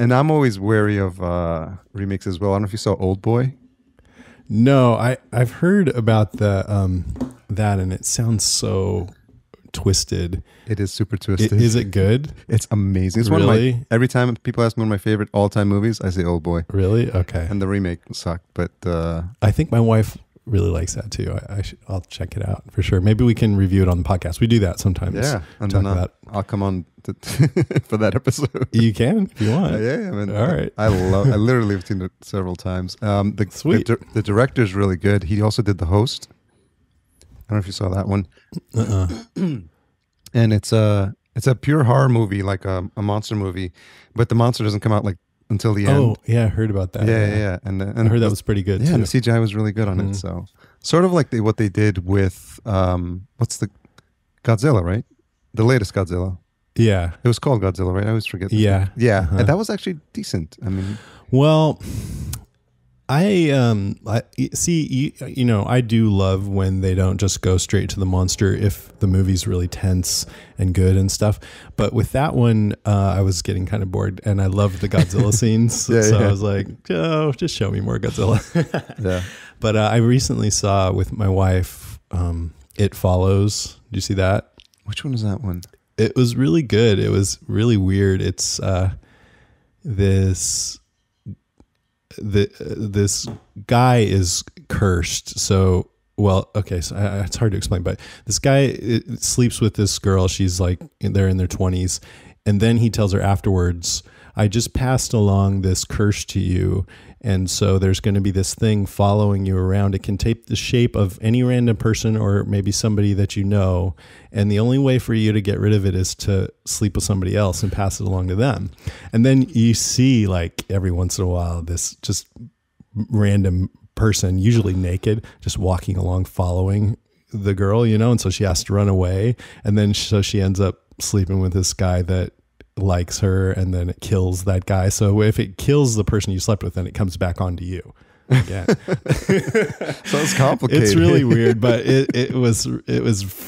And I'm always wary of remakes as well. I don't know if you saw Old Boy. No, I've heard about that, and it sounds so twisted. It is super twisted. Is it good? It's amazing. It's really? One of my, every time people ask me one of my favorite all-time movies, I say Old Boy. Really? Okay. And the remake sucked, but... I think my wife really likes that too. I'll check it out for sure. Maybe we can review it on the podcast. We do that sometimes. Yeah. And then I'll come on for that episode. You can if you want. Yeah. I mean, all right. I literally have seen it several times. Sweet. The director's really good. He also did The Host. don't know if you saw that one. Uh-uh. And it's a pure horror movie, like a monster movie, but the monster doesn't come out like until the end. Oh, yeah, I heard about that. Yeah. And I heard that was pretty good, too. And the CGI was really good on it. So sort of like what they did with, what's the Godzilla, right? The latest Godzilla. Yeah. It was called Godzilla, right? I always forget. Yeah. Yeah. And that was actually decent. I mean, well, I see, you know, I do love when they don't just go straight to the monster if the movie's really tense and good and stuff. But with that one, I was getting kind of bored, and I loved the Godzilla scenes. So I was like, oh, just show me more Godzilla. Yeah. But I recently saw with my wife, It Follows. Did you see that? Which one is that one? It was really good. It was really weird. It's this guy is cursed. So, well, okay, so it's hard to explain, but this guy sleeps with this girl. She's like, they're in their 20s. And then he tells her afterwards, I just passed along this curse to you. And so there's going to be this thing following you around. It can take the shape of any random person or maybe somebody that you know. And the only way for you to get rid of it is to sleep with somebody else and pass it along to them. And then you see, like, every once in a while, this just random person, usually naked, just walking along following the girl, you know? And so she has to run away. And then so she ends up sleeping with this guy that likes her, and then it kills that guy. So if it kills the person you slept with, then it comes back onto you again. Sounds complicated. It's really weird, but it was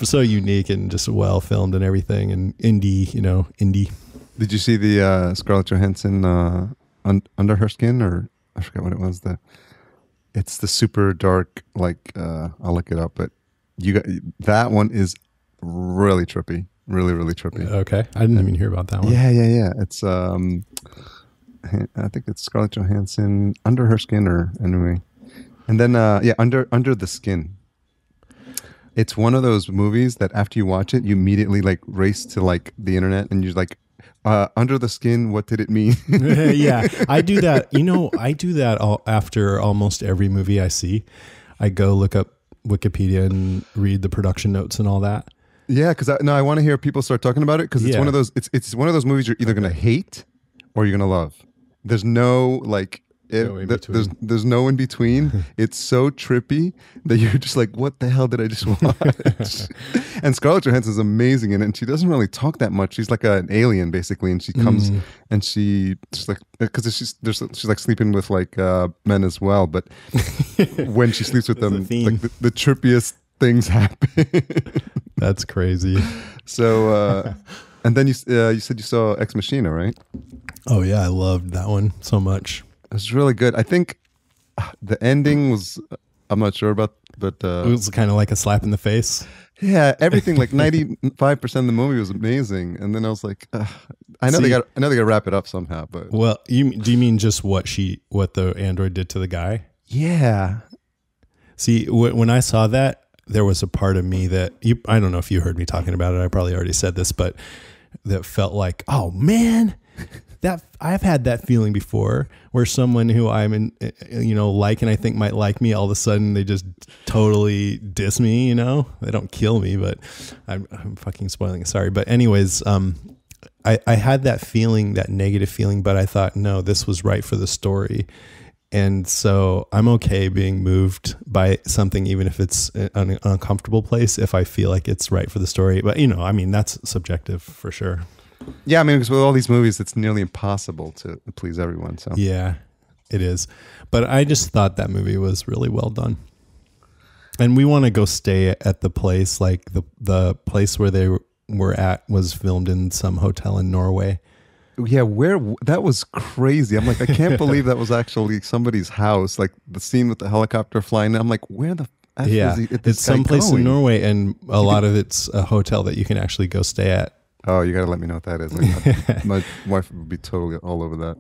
so unique and just well filmed and everything, and indie. Did you see the Scarlett Johansson Under Her Skin, or I forget what it was? It's the super dark, like I'll look it up, but that one is really trippy. Really, really trippy. Okay. I didn't even hear about that one. Yeah. It's I think it's Scarlett Johansson, Under Her Skin, or anyway. And then Under the Skin. It's one of those movies that after you watch it, you immediately like race to like the internet and you're like, Under the Skin, what did it mean? Yeah. I do that. You know, I do that after almost every movie I see. I go look up Wikipedia and read the production notes and all that. Yeah, because I want to hear people start talking about it, because it's one of those. It's one of those movies you're either going to hate or you're going to love. There's no like. There's no in between. It's so trippy that you're just like, what the hell did I just watch? And Scarlett Johansson is amazing in it, and she doesn't really talk that much. She's like an alien basically, and she comes and she's like, because she's like sleeping with like men as well, but when she sleeps with them, like the trippiest things happen. That's crazy. So, and then you said you saw Ex Machina, right? Oh yeah, I loved that one so much. It was really good. I think the ending was, I'm not sure about, but it was kind of like a slap in the face. Yeah, everything, like 95% of the movie was amazing, and then I was like, I know they got to wrap it up somehow. But well, do you mean just what the android did to the guy? Yeah. See, when I saw that, there was a part of me that I don't know if you heard me talking about it. I probably already said this, but that felt like, oh man, that I've had that feeling before, where someone who I'm like, and I think might like me, all of a sudden they just totally diss me. You know, they don't kill me, but I'm fucking spoiling it. Sorry, but anyways, I had that feeling, that negative feeling, but I thought, no, this was right for the story. And so I'm okay being moved by something, even if it's an uncomfortable place, if I feel like it's right for the story. But, I mean, that's subjective for sure. Yeah, I mean, because with all these movies, it's nearly impossible to please everyone. So yeah, it is. But I just thought that movie was really well done. And we want to go stay at the place, like the place where they were at was filmed in some hotel in Norway. Yeah, that was crazy. I'm like, I can't believe that was actually somebody's house. Like the scene with the helicopter flying. I'm like, where the F is he? It's someplace in Norway, and a lot of it's a hotel that you can actually go stay at. Oh, you got to let me know what that is. Like, my wife would be totally all over that.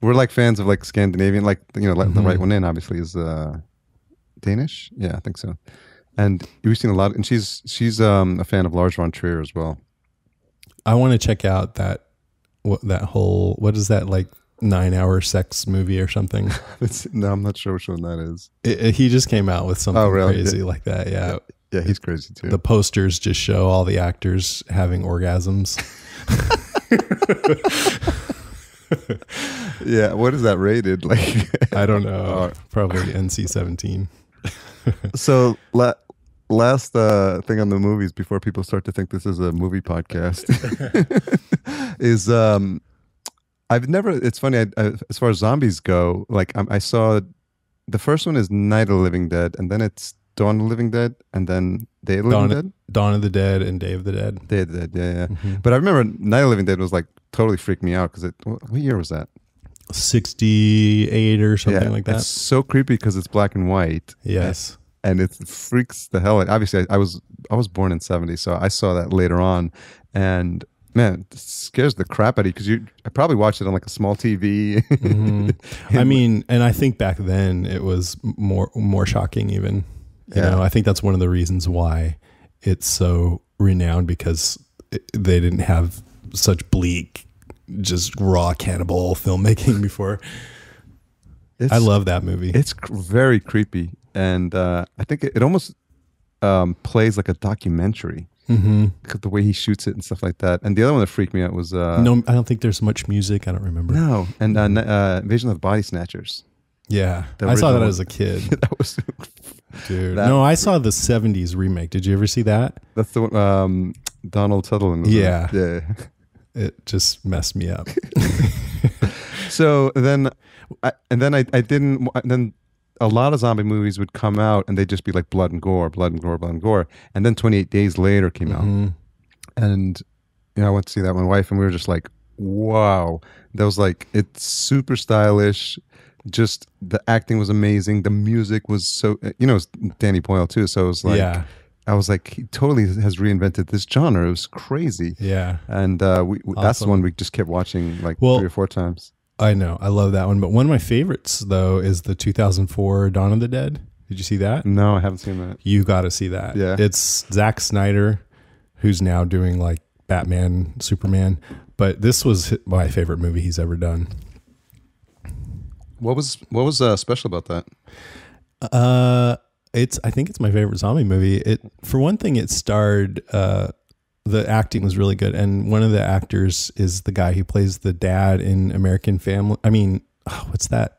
We're like fans of like Scandinavian, like the right one in obviously is Danish. Yeah, I think so. And we've seen a lot, and she's a fan of Lars von Trier as well. I want to check out that whole, what is that, like 9-hour sex movie or something? No, I'm not sure which one that is. He just came out with something crazy like that. Yeah. Yeah, he's crazy too. The posters just show all the actors having orgasms. Yeah, what is that rated? Like, I don't know. Probably NC-17. So last thing on the movies before people start to think this is a movie podcast is I've never. It's funny. As far as zombies go, like I saw the first one is Night of the Living Dead, and then it's Dawn of the Living Dead, and then Day of the Living Dead. Dawn of the Dead and Day of the Dead. Day of the Dead, yeah. Mm-hmm. But I remember Night of the Living Dead was like totally freaked me out because what year was that? 68 or something like that. It's so creepy because it's black and white. Yes. And it freaks the hell out. Obviously, I was born in '70, so I saw that later on, and man, it scares the crap out of you because I probably watched it on like a small TV. Mm-hmm. I mean, and I think back then it was more shocking even. You know, I think that's one of the reasons why it's so renowned, because they didn't have such bleak, just raw cannibal filmmaking before. I love that movie. It's very creepy, and I think it almost plays like a documentary. Mm-hmm. The way he shoots it and stuff like that. And the other one that freaked me out was no, I don't think there's much music. I don't remember. No, and Invasion of the Body Snatchers. Yeah, I saw that as a kid. That was dude. No, I saw the '70s remake. Did you ever see that? That's the one, Donald Sutherland. Yeah, yeah. It just messed me up. So then I didn't. Then a lot of zombie movies would come out and they'd just be like blood and gore, blood and gore, blood and gore. And then 28 Days Later came out, and I went to see that with my wife, and we were just like, wow. That was like, it's super stylish. Just the acting was amazing. The music was so, it was Danny Boyle too. So it was like, I was like, he totally has reinvented this genre. It was crazy. Yeah. And that's the one we just kept watching like 3 or 4 times. I know. I love that one. But one of my favorites though is the 2004 Dawn of the Dead. Did you see that? No, I haven't seen that. You got to see that. Yeah. It's Zack Snyder, who's now doing like Batman, Superman. But this was my favorite movie he's ever done. What was special about that? I think it's my favorite zombie movie. For one thing, it starred the acting was really good, and one of the actors is the guy who plays the dad in American Family. I mean, what's that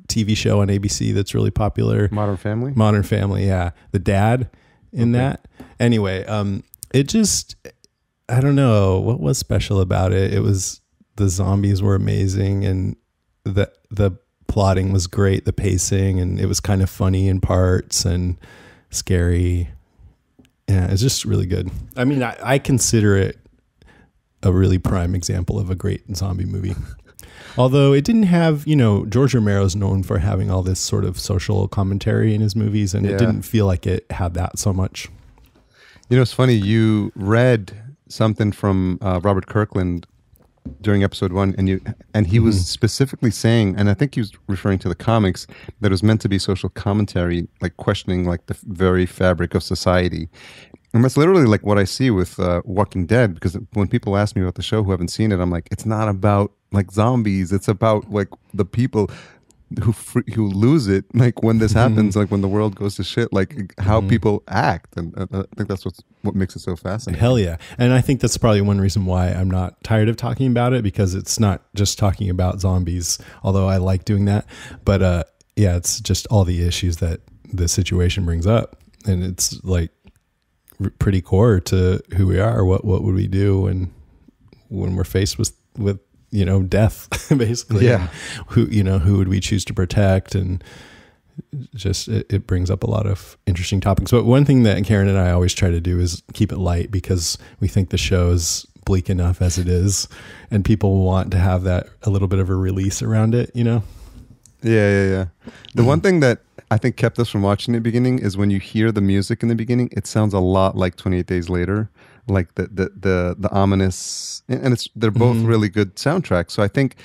TV show on ABC that's really popular? Modern Family. Modern Family, yeah. The dad in that. Anyway, it just, I don't know what was special about it. It was the zombies were amazing, and the plotting was great, the pacing, and it was kind of funny in parts and scary. Yeah, it's just really good. I mean, I consider it a really prime example of a great zombie movie. Although it didn't have, George Romero's known for having all this sort of social commentary in his movies, and it didn't feel like it had that so much. It's funny, you read something from Robert Kirkland during episode 1, and he was specifically saying, and I think he was referring to the comics, that it was meant to be social commentary, like questioning like the very fabric of society. And that's literally like what I see with Walking Dead, because when people ask me about the show who haven't seen it, I'm like, it's not about like zombies, it's about like the people who lose it, like when this happens, like when the world goes to shit, like how people act. And I think that's what makes it so fascinating. Hell yeah. And I think that's probably one reason why I'm not tired of talking about it, because it's not just talking about zombies, although I like doing that. But yeah, it's just all the issues that the situation brings up. And it's like pretty core to who we are. What would we do when we're faced with death, basically. Yeah. Who would we choose to protect? And just, it brings up a lot of interesting topics. But one thing that Karen and I always try to do is keep it light, because we think the show is bleak enough as it is, and people want to have that a little bit of a release around it, Yeah. The one thing that I think kept us from watching the beginning is when you hear the music in the beginning, it sounds a lot like 28 Days Later, like the ominous, and they're both really good soundtracks. So I think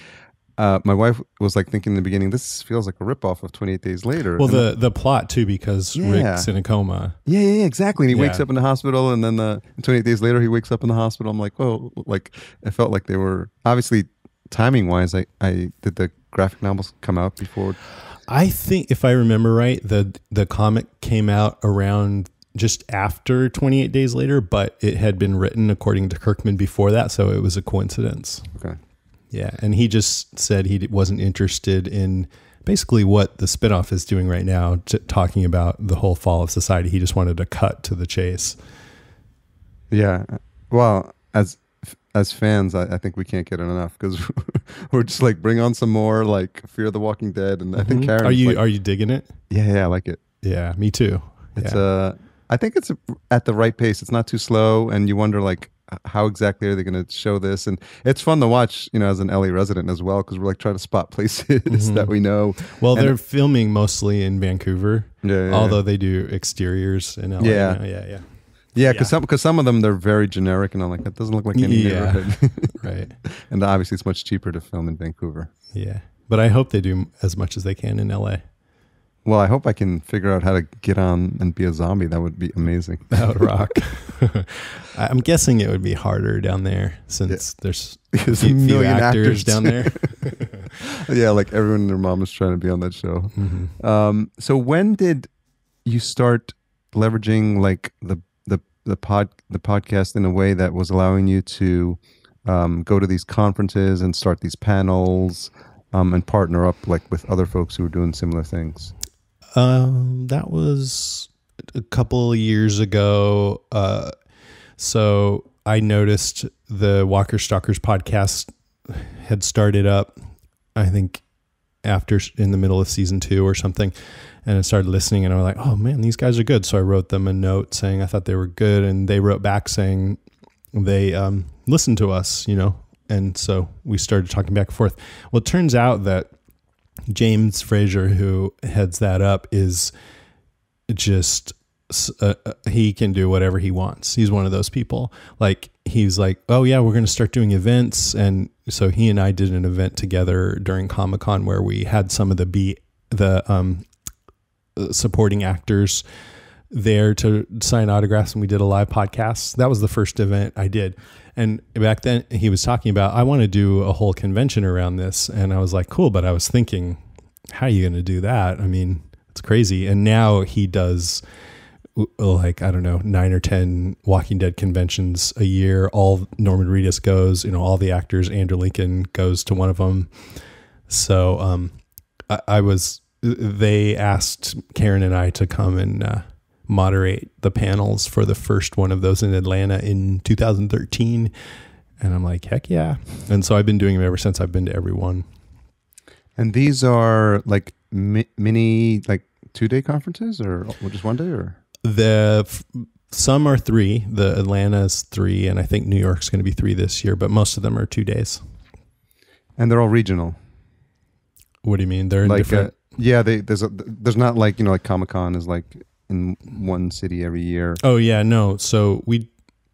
my wife was like thinking in the beginning, this feels like a ripoff of 28 Days Later. Well, the plot too, because Rick's in a coma. Yeah, exactly. And he wakes up in the hospital, and then 28 Days Later he wakes up in the hospital. I'm like, oh, like I felt like they were obviously timing wise. I did the graphic novels come out before? I think if I remember right, the comic came out around just after 28 Days Later, but it had been written according to Kirkman before that, so it was a coincidence. Okay. Yeah, and he just said he wasn't interested in basically what the spinoff is doing right now, talking about the whole fall of society. He just wanted to cut to the chase. Yeah. Well, as fans, I think we can't get enough because we're just like, bring on some more like Fear the Walking Dead, and I think Karen. Are you digging it? Yeah, I like it. Yeah, me too. It's I think it's at the right pace. It's not too slow, and you wonder like how exactly are they going to show this? And it's fun to watch, as an LA resident as well, because we're like trying to spot places that we know. Well, they're filming mostly in Vancouver, although they do exteriors in LA. Yeah, because some of them, they're very generic, and I'm like, that doesn't look like any neighborhood. Right. And obviously it's much cheaper to film in Vancouver. Yeah. But I hope they do as much as they can in LA. Well, I hope I can figure out how to get on and be a zombie. That would be amazing. That would rock. I'm guessing it would be harder down there since there's a few actors down there. Yeah, like everyone and their mom is trying to be on that show. Mm-hmm. So when did you start leveraging like the podcast in a way that was allowing you to go to these conferences and start these panels and partner up like with other folks who were doing similar things? That was a couple of years ago. So I noticed the Walker Stalkers podcast had started up, I think in the middle of season 2 or something. And I started listening and I was like, oh man, these guys are good. So I wrote them a note saying I thought they were good. And they wrote back saying they listened to us, And so we started talking back and forth. Well, it turns out that James Frazier, who heads that up, is just he can do whatever he wants. He's one of those people. Like he's like, oh yeah, we're going to start doing events, and so he and I did an event together during Comic-Con where we had some of the supporting actors there to sign autographs, and we did a live podcast. That was the first event I did. And back then he was talking about, I want to do a whole convention around this. And I was like, cool. But I was thinking, how are you going to do that? I mean, it's crazy. And now he does like, I don't know, 9 or 10 Walking Dead conventions a year. All Norman Reedus goes, all the actors, Andrew Lincoln goes to one of them. So they asked Karen and I to come and moderate the panels for the first one of those in Atlanta in 2013. And I'm like, heck yeah. And so I've been doing them ever since. I've been to every one. And these are like mini, like 2-day conferences or just 1 day or? Some are 3. The Atlanta's 3. And I think New York's going to be 3 this year, but most of them are 2 days. And they're all regional. What do you mean? They're in different. There's not like, like Comic-Con is like in one city every year. Oh yeah, no. So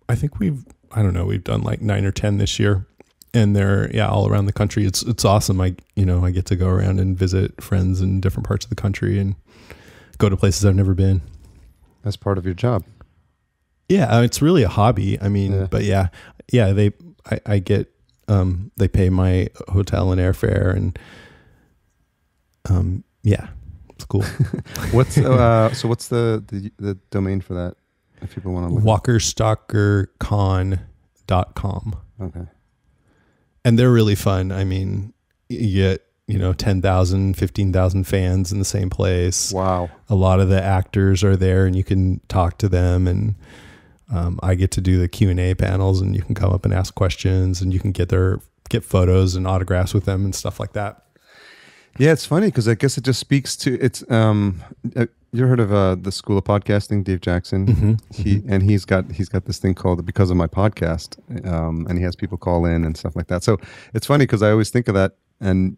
I think we've done like 9 or 10 this year, and they're all around the country. It's awesome. I get to go around and visit friends in different parts of the country and go to places I've never been. That's part of your job. Yeah, it's really a hobby. I mean, but I get they pay my hotel and airfare, and it's cool. What's the domain for that if people want to look? WalkerStalkerCon.com. Okay. And they're really fun. I mean, you get 10,000, 15,000 fans in the same place. Wow. A lot of the actors are there and you can talk to them, and I get to do the Q&A panels, and you can come up and ask questions, and you can get photos and autographs with them and stuff like that. Yeah, it's funny because I guess it just speaks to it's. You heard of the School of Podcasting, Dave Jackson? Mm-hmm. He's got this thing called Because of My Podcast, and he has people call in and stuff like that. So it's funny because I always think of that, and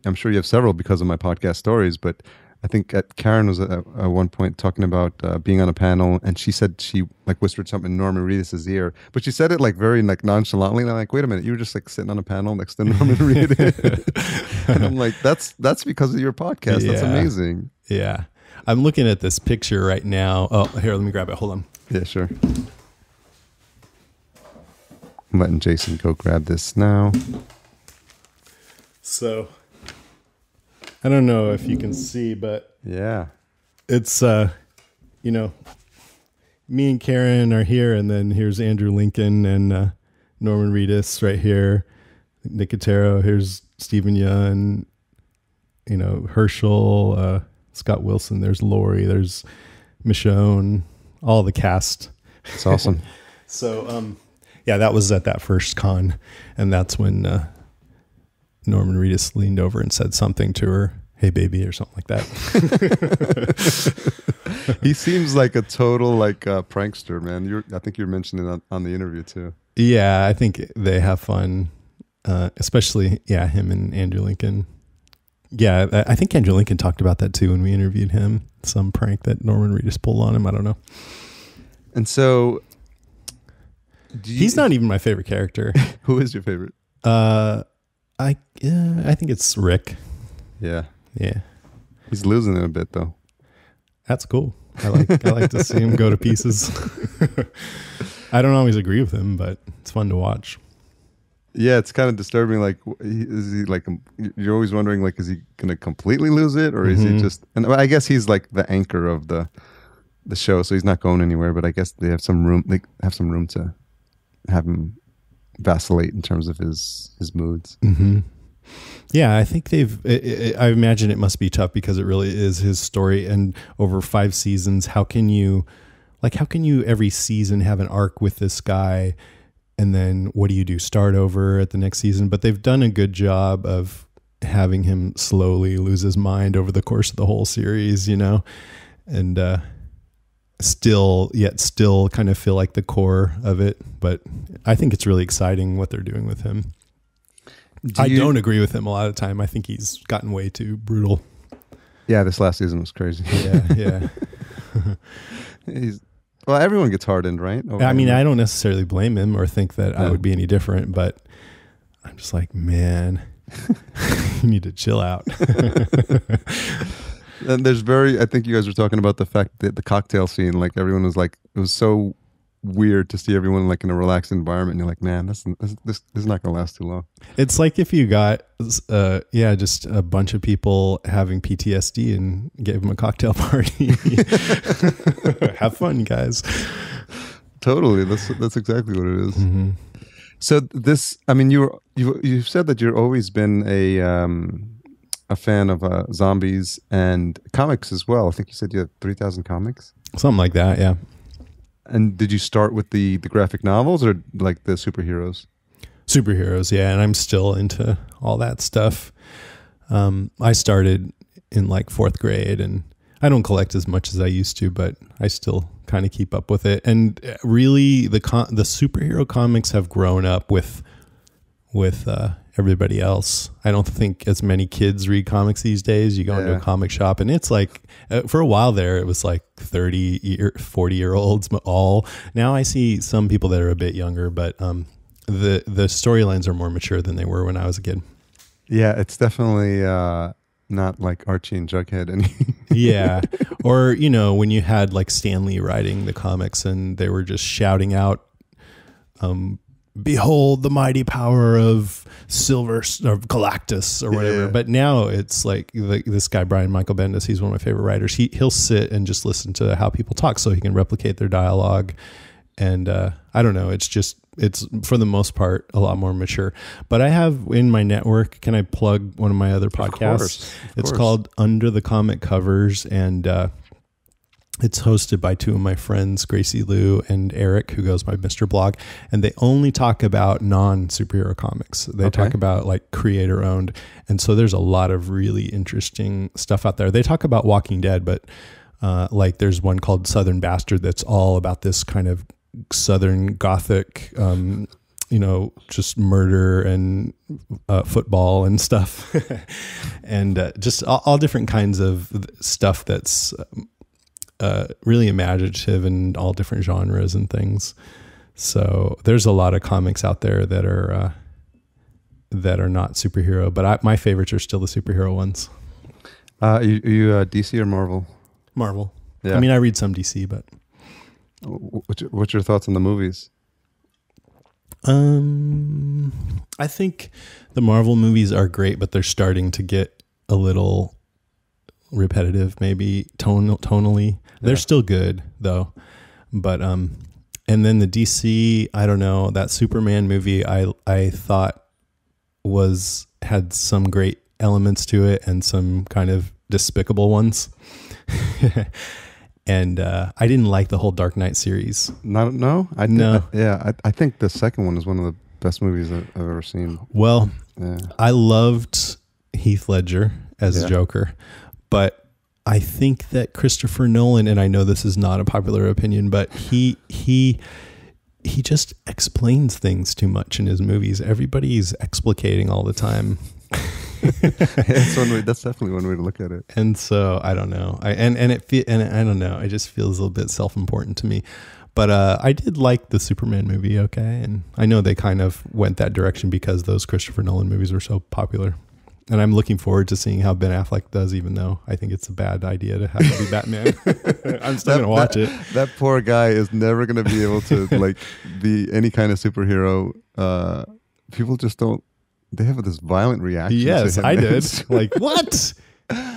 I'm sure you have several Because of My Podcast stories, but I think Karen was at one point talking about being on a panel, and she said she like whispered something in Norman Reedus' ear, but she said it like very like nonchalantly. And I'm like, wait a minute, you were just like sitting on a panel next to Norman Reedus, and I'm like, that's because of your podcast. That's amazing. Yeah, I'm looking at this picture right now. Oh, here, let me grab it. Hold on. Yeah, sure. I'm letting Jason go grab this now. So. I don't know if you can see, but yeah, it's, me and Karen are here, and then here's Andrew Lincoln and Norman Reedus right here. Nicotero, here's Stephen Yeun, Herschel, Scott Wilson, there's Lori, there's Michonne, all the cast. It's awesome. So, that was at that first con, and that's when Norman Reedus leaned over and said something to her, "Hey, baby," or something like that. He seems like a total prankster, man. I think you're mentioning it on the interview too. Yeah, I think they have fun, especially him and Andrew Lincoln. Yeah, I think Andrew Lincoln talked about that too when we interviewed him. Some prank that Norman Reedus pulled on him. I don't know. And so, he's not even my favorite character. Who is your favorite? I think it's Rick. Yeah. Yeah. He's losing it a bit though. That's cool. I like to see him go to pieces. I don't always agree with him, but it's fun to watch. Yeah, it's kind of disturbing. Like, is he like? You're always wondering, like, is he going to completely lose it, or is he just? And I guess he's like the anchor of the show, so he's not going anywhere. But I guess they have some room. They have some room to have him vacillate in terms of his moods. Mm-hmm. Yeah, I think I imagine it must be tough because it really is his story, and over 5 seasons, how can you every season have an arc with this guy, and then what do you do? Start over at the next season? But they've done a good job of having him slowly lose his mind over the course of the whole series, and still kind of feel like the core of it. But I think it's really exciting what they're doing with him. I don't agree with him a lot of the time. I think he's gotten way too brutal. Yeah, this last season was crazy. Yeah. Well, everyone gets hardened, right? I mean, I don't necessarily blame him or think that I would be any different, but I'm just like, man, you need to chill out. And I think you guys were talking about the fact that the cocktail scene, like everyone was like, it was so weird to see everyone like in a relaxed environment, and you're like, man, this is not gonna last too long. It's like if you got just a bunch of people having PTSD and gave them a cocktail party. Have fun, guys. Totally, that's exactly what it is. Mm-hmm. So you've said that you've always been a fan of zombies and comics as well. I think you said you had 3,000 comics, something like that. Yeah. And did you start with the graphic novels or like the superheroes? Superheroes, yeah. And I'm still into all that stuff. I started in like 4th grade, and I don't collect as much as I used to, but I still kind of keep up with it. And really, the superhero comics have grown up with everybody else. I don't think as many kids read comics these days. You go into a comic shop, and it's like, for a while there, it was like 40-year-olds all. Now I see some people that are a bit younger, but the storylines are more mature than they were when I was a kid. Yeah, it's definitely not like Archie and Jughead. Yeah. Or, when you had like Stan Lee writing the comics and they were just shouting out, behold the mighty power of Silver or Galactus or whatever. Yeah. But now it's like this guy, Brian Michael Bendis, he's one of my favorite writers. He'll sit and just listen to how people talk so he can replicate their dialogue. And I don't know, it's for the most part a lot more mature. But I have in my network, can I plug one of my other podcasts? Of course. Called Under the Comic Covers, and it's hosted by 2 of my friends, Gracie Lou and Eric, who goes by Mr. Blog, and they only talk about non-superhero comics. They talk about like creator-owned, and so there's a lot of really interesting stuff out there. They talk about Walking Dead, but like there's one called Southern Bastard that's all about this kind of Southern Gothic, just murder and football and stuff, and just all different kinds of stuff that's really imaginative in all different genres and things. So there's a lot of comics out there that are not superhero, but my favorites are still the superhero ones. You DC or Marvel? Marvel. Yeah. I mean, I read some DC, but what's your thoughts on the movies? I think the Marvel movies are great, but they're starting to get a little repetitive, maybe tonally. They're still good though. But and then the DC, I don't know, that Superman movie I thought had some great elements to it and some kind of despicable ones. And I didn't like the whole Dark Knight series. I think the second one is one of the best movies I've ever seen. Well, I loved Heath Ledger as Joker, but I think that Christopher Nolan, and I know this is not a popular opinion, but he just explains things too much in his movies. Everybody's explicating all the time. That's definitely one way to look at it. And so I don't know. I don't know. It just feels a little bit self-important to me. But I did like the Superman movie, okay? And I know they kind of went that direction because those Christopher Nolan movies were so popular. And I'm looking forward to seeing how Ben Affleck does, even though I think it's a bad idea to have him be Batman. I'm still going to watch it. That poor guy is never going to be able to like be any kind of superhero. People just don't. They have this violent reaction. Yes, to him, I did. Like, what?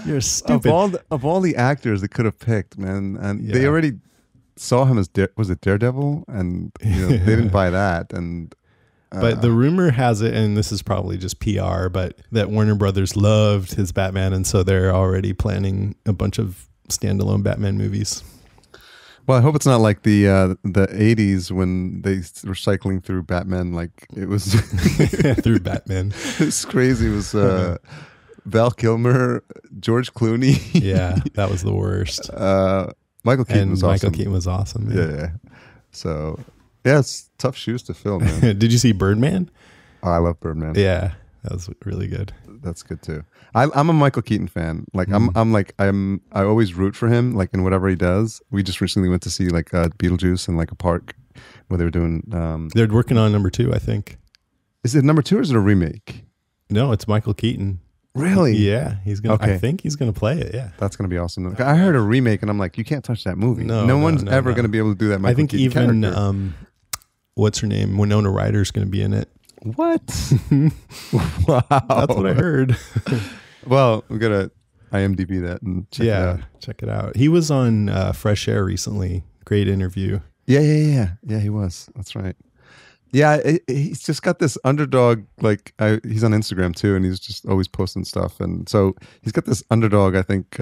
You're stupid. Of all the actors they could have picked, man, and they already saw him as was it Daredevil, and they didn't buy that. And but the rumor has it, and this is probably just PR, but that Warner Brothers loved his Batman, and so they're already planning a bunch of standalone Batman movies. Well, I hope it's not like the 80s when they were cycling through Batman like it was through Batman. It's crazy. It was Val Kilmer, George Clooney. Yeah, that was the worst. Michael Keaton was awesome. Michael Keaton was awesome. Yeah. So, yeah, it's tough shoes to fill, man. Did you see Birdman? Oh, I love Birdman. Yeah, that was really good. That's good too. I'm a Michael Keaton fan. Like I always root for him. Like in whatever he does. We just recently went to see like Beetlejuice in like a park where they were doing. They're working on number 2, I think. Is it number 2 or is it a remake? No, it's Michael Keaton. Really? Yeah, he's gonna. Okay. I think he's gonna play it. Yeah, that's gonna be awesome. I heard a remake, and I'm like, you can't touch that movie. No one's ever gonna be able to do that. Michael I think Keaton even what's her name, Winona Ryder's gonna be in it. What? Wow, that's what I heard. Well, we gotta IMDb that and check it out. Check it out. He was on Fresh Air recently. Great interview. Yeah, he was. That's right. Yeah, he's just got this underdog, like he's on Instagram too, and he's just always posting stuff. And so he's got this underdog, I think,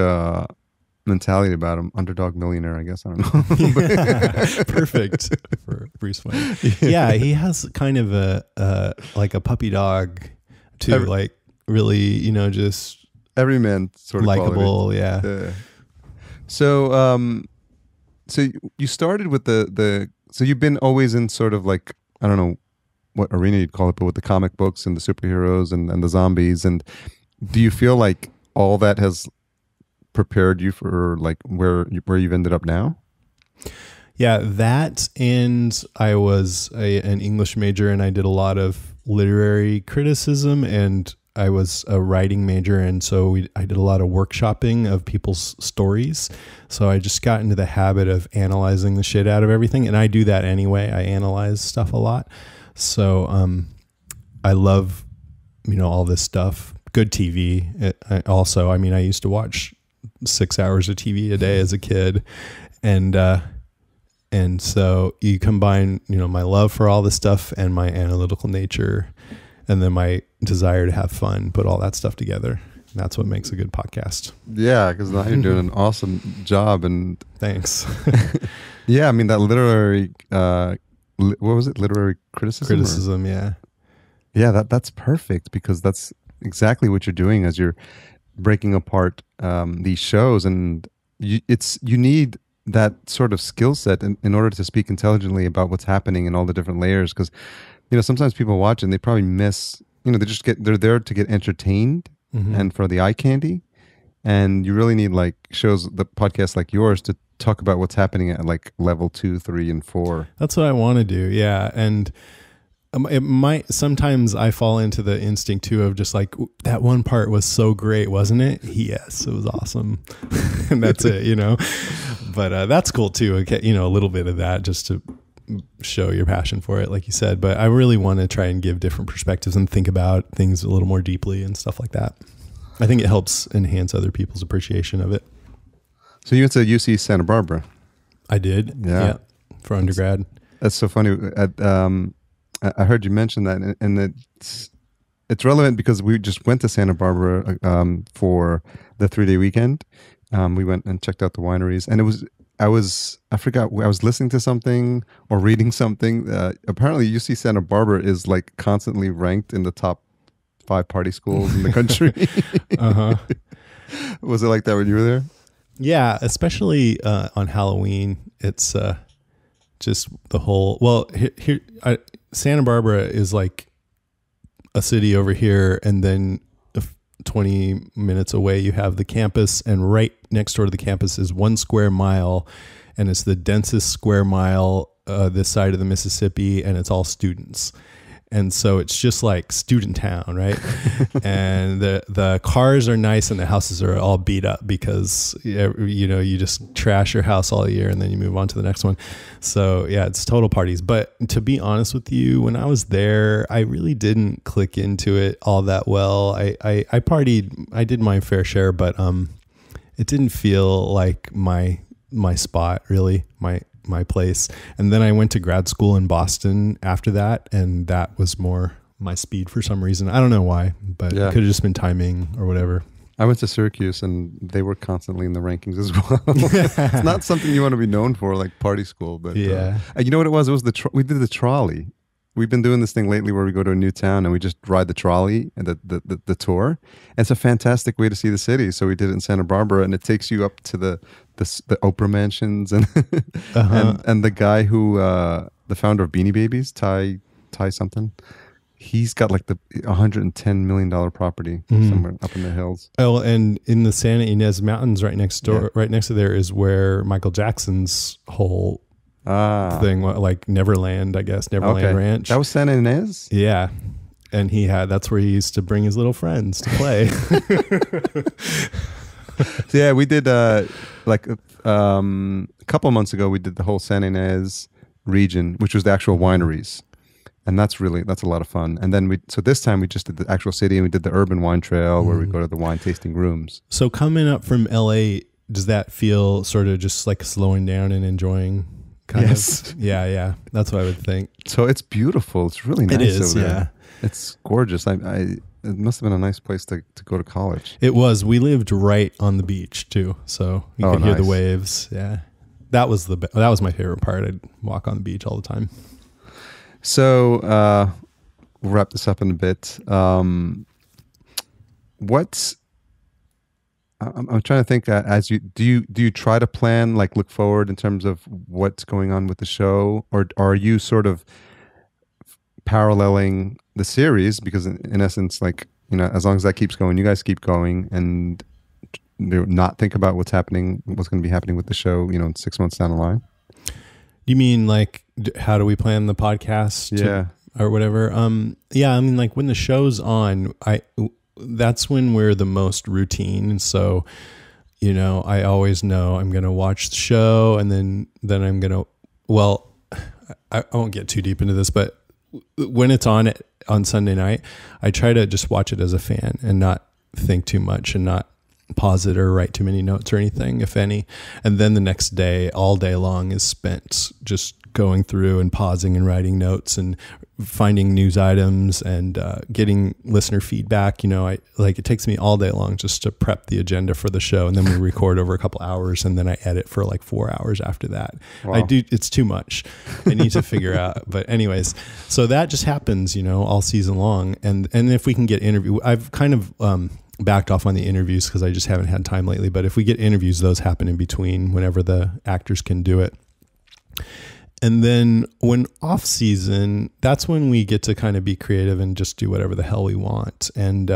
mentality about him. Underdog millionaire, I guess. I don't know. Perfect for Bruce Wayne. Yeah, he has kind of a like a puppy dog too, like really, just everyman sort of likable. Quality. Yeah. So, so you started with so you've been always in sort of like, I don't know what arena you'd call it, but with the comic books and the superheroes and the zombies. And do you feel like all that has prepared you for like where you've ended up now? Yeah, that, and I was an English major, and I did a lot of literary criticism, and I was a writing major, and so I did a lot of workshopping of people's stories. So I just got into the habit of analyzing the shit out of everything, and I do that anyway. I analyze stuff a lot. So I love, all this stuff. Good TV. I used to watch 6 hours of TV a day as a kid, and so you combine, my love for all this stuff and my analytical nature, and then my desire to have fun, put all that stuff together. That's what makes a good podcast. Yeah, because now you're doing an awesome job. And thanks. Yeah, I mean, that literary, what was it? Literary criticism? Criticism, yeah. Yeah, that's perfect, because that's exactly what you're doing as you're breaking apart these shows. And you need that sort of skill set in order to speak intelligently about what's happening in all the different layers. Because sometimes people watch and they probably miss, they're there to get entertained and for the eye candy. And you really need like the podcasts like yours to talk about what's happening at like level 2, 3, and 4. That's what I want to do. Yeah. And sometimes I fall into the instinct too of just like, that one part was so great, wasn't it? Yes, it was awesome. And that's it, but that's cool too. Okay. A little bit of that just to show your passion for it, like you said. But I really want to try and give different perspectives and think about things a little more deeply and stuff like that. I think it helps enhance other people's appreciation of it. So you went to UC Santa Barbara. I did. Yeah. for undergrad. That's so funny. I heard you mention that, and it's relevant because we just went to Santa Barbara for the 3-day weekend. We went and checked out the wineries, and I forgot, I was listening to something or reading something. Apparently UC Santa Barbara is like constantly ranked in the top 5 party schools in the country. Uh-huh. Was it like that when you were there? Yeah, especially on Halloween. It's just the whole, Santa Barbara is like a city over here, and then 20 minutes away you have the campus, and right next door to the campus is 1 square mile, and it's the densest square mile this side of the Mississippi, and it's all students. And so it's just like student town, right? And the cars are nice and the houses are all beat up because, you just trash your house all year and then you move on to the next one. So yeah, it's total parties. But to be honest with you, when I was there, I really didn't click into it all that well. I partied, I did my fair share, but it didn't feel like my spot, really, my place. And then I went to grad school in Boston after that, and that was more my speed for some reason. I don't know why, but it could have just been timing or whatever. I went to Syracuse, and they were constantly in the rankings as well. It's not something you want to be known for, like party school, but you know what it was? It was we did the trolley. We've been doing this thing lately where we go to a new town and we just ride the trolley and the tour. And it's a fantastic way to see the city. So we did it in Santa Barbara, and it takes you up to the Oprah mansions and and the guy who the founder of Beanie Babies, Ty something. He's got like the $110 million property somewhere up in the hills. Oh, and in the Santa Ynez Mountains, right next door, right next to there is where Michael Jackson's whole thing, like Neverland, I guess, Neverland Ranch. That was Santa Ynez? Yeah. And that's where he used to bring his little friends to play. So yeah, we did a couple of months ago, we did the whole Santa Ynez region, which was the actual wineries. And that's a lot of fun. And then this time we just did the actual city, and we did the urban wine trail where we go to the wine tasting rooms. So coming up from LA, does that feel sort of just like slowing down and enjoying? Yes. Yeah. That's what I would think. So it's beautiful. It's really nice. It is, over there. It's gorgeous. It must have been a nice place to go to college. It was. We lived right on the beach too, so you could hear the waves. Yeah, that was my favorite part. I'd walk on the beach all the time. So we'll wrap this up in a bit. I'm trying to think. As you do you try to plan, like look forward in terms of what's going on with the show, or are you sort of paralleling the series? Because in essence, like, as long as that keeps going, you guys keep going, and not think about what's going to be happening with the show, 6 months down the line. You mean like how do we plan the podcast? Or whatever. Yeah, I mean, like when the show's on, that's when we're the most routine. So, I always know I'm going to watch the show, and then I'm going to, I won't get too deep into this, but when it's on Sunday night, I try to just watch it as a fan and not think too much and not pause it or write too many notes or anything, if any. And then the next day, all day long, is spent just going through and pausing and writing notes and finding news items and getting listener feedback. It takes me all day long just to prep the agenda for the show, and then we record over a couple hours, and then I edit for like 4 hours after that. Wow. It's too much. I need to figure out. But anyways, so that just happens, all season long. And if we can get I've kind of backed off on the interviews because I just haven't had time lately. But if we get interviews, those happen in between whenever the actors can do it. And then when off season, that's when we get to kind of be creative and just do whatever the hell we want. And,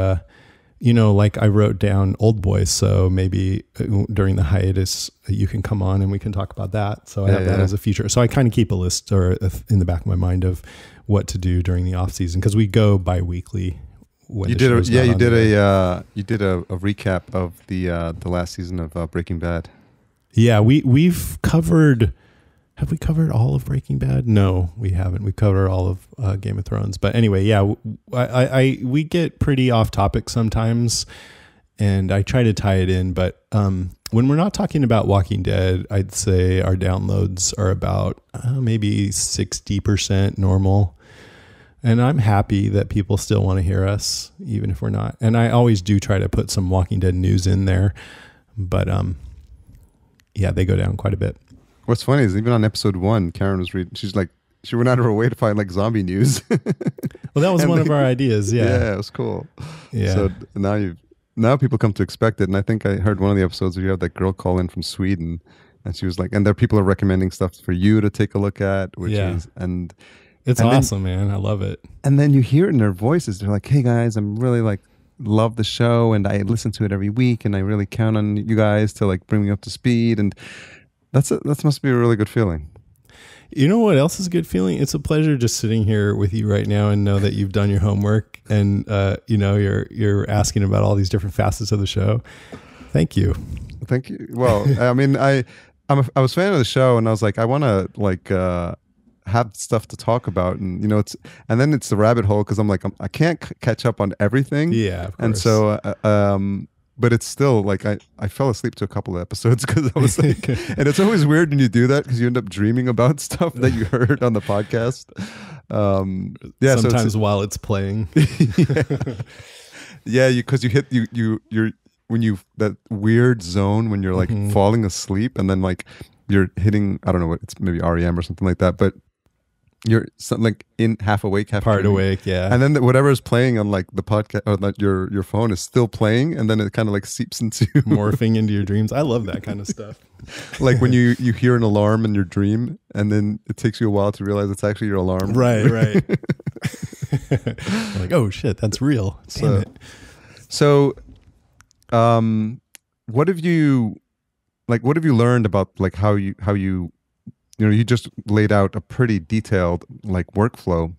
like I wrote down Old Boy, so maybe during the hiatus, you can come on and we can talk about that. So I have that as a feature. So I kind of keep a list in the back of my mind of what to do during the off season, because we go bi-weekly. You did a recap of the last season of Breaking Bad. Yeah, we've covered. Have we covered all of Breaking Bad? No, we haven't. We covered all of Game of Thrones. But anyway, yeah, we get pretty off topic sometimes, and I try to tie it in. But when we're not talking about Walking Dead, I'd say our downloads are about maybe 60% normal. And I'm happy that people still want to hear us, even if we're not. And I always do try to put some Walking Dead news in there. But yeah, they go down quite a bit. What's funny is even on episode 1, Karen was reading, she's like, she went out of her way to find like zombie news. Well, that was one of our ideas. Yeah. Yeah, it was cool. Yeah. So now people come to expect it. And I think I heard one of the episodes where you have that girl call in from Sweden, and she was like, and there people are recommending stuff for you to take a look at, which is, and it's awesome, man. I love it. And then you hear it in their voices. They're like, hey guys, I'm really like, love the show, and I listen to it every week, and I really count on you guys to like bring me up to speed. And that must be a really good feeling. You know what else is a good feeling? It's a pleasure just sitting here with you right now and know that you've done your homework, and you're asking about all these different facets of the show. Thank you. Thank you. Well, I mean, I was a fan of the show, and I was like, I want to like have stuff to talk about, and then it's the rabbit hole, because I'm like, I can't catch up on everything. Yeah, of course. And so but it's still like I fell asleep to a couple of episodes because I was like, and it's always weird when you do that, because you end up dreaming about stuff that you heard on the podcast. Yeah, sometimes while it's playing. Yeah, because you hit you're when you that weird zone when you're like falling asleep, and then like you're hitting, I don't know what, it's maybe REM or something like that, but you're like in half awake, half part dreaming. Awake, yeah. And then whatever is playing on like the podcast or like your phone is still playing, and then it kind of like seeps into morphing into your dreams. I love that kind of stuff. Like when you hear an alarm in your dream, and then it takes you a while to realize it's actually your alarm. Right. Like, oh shit, that's real. Damn it. So, what have you learned about like how you you just laid out a pretty detailed like workflow.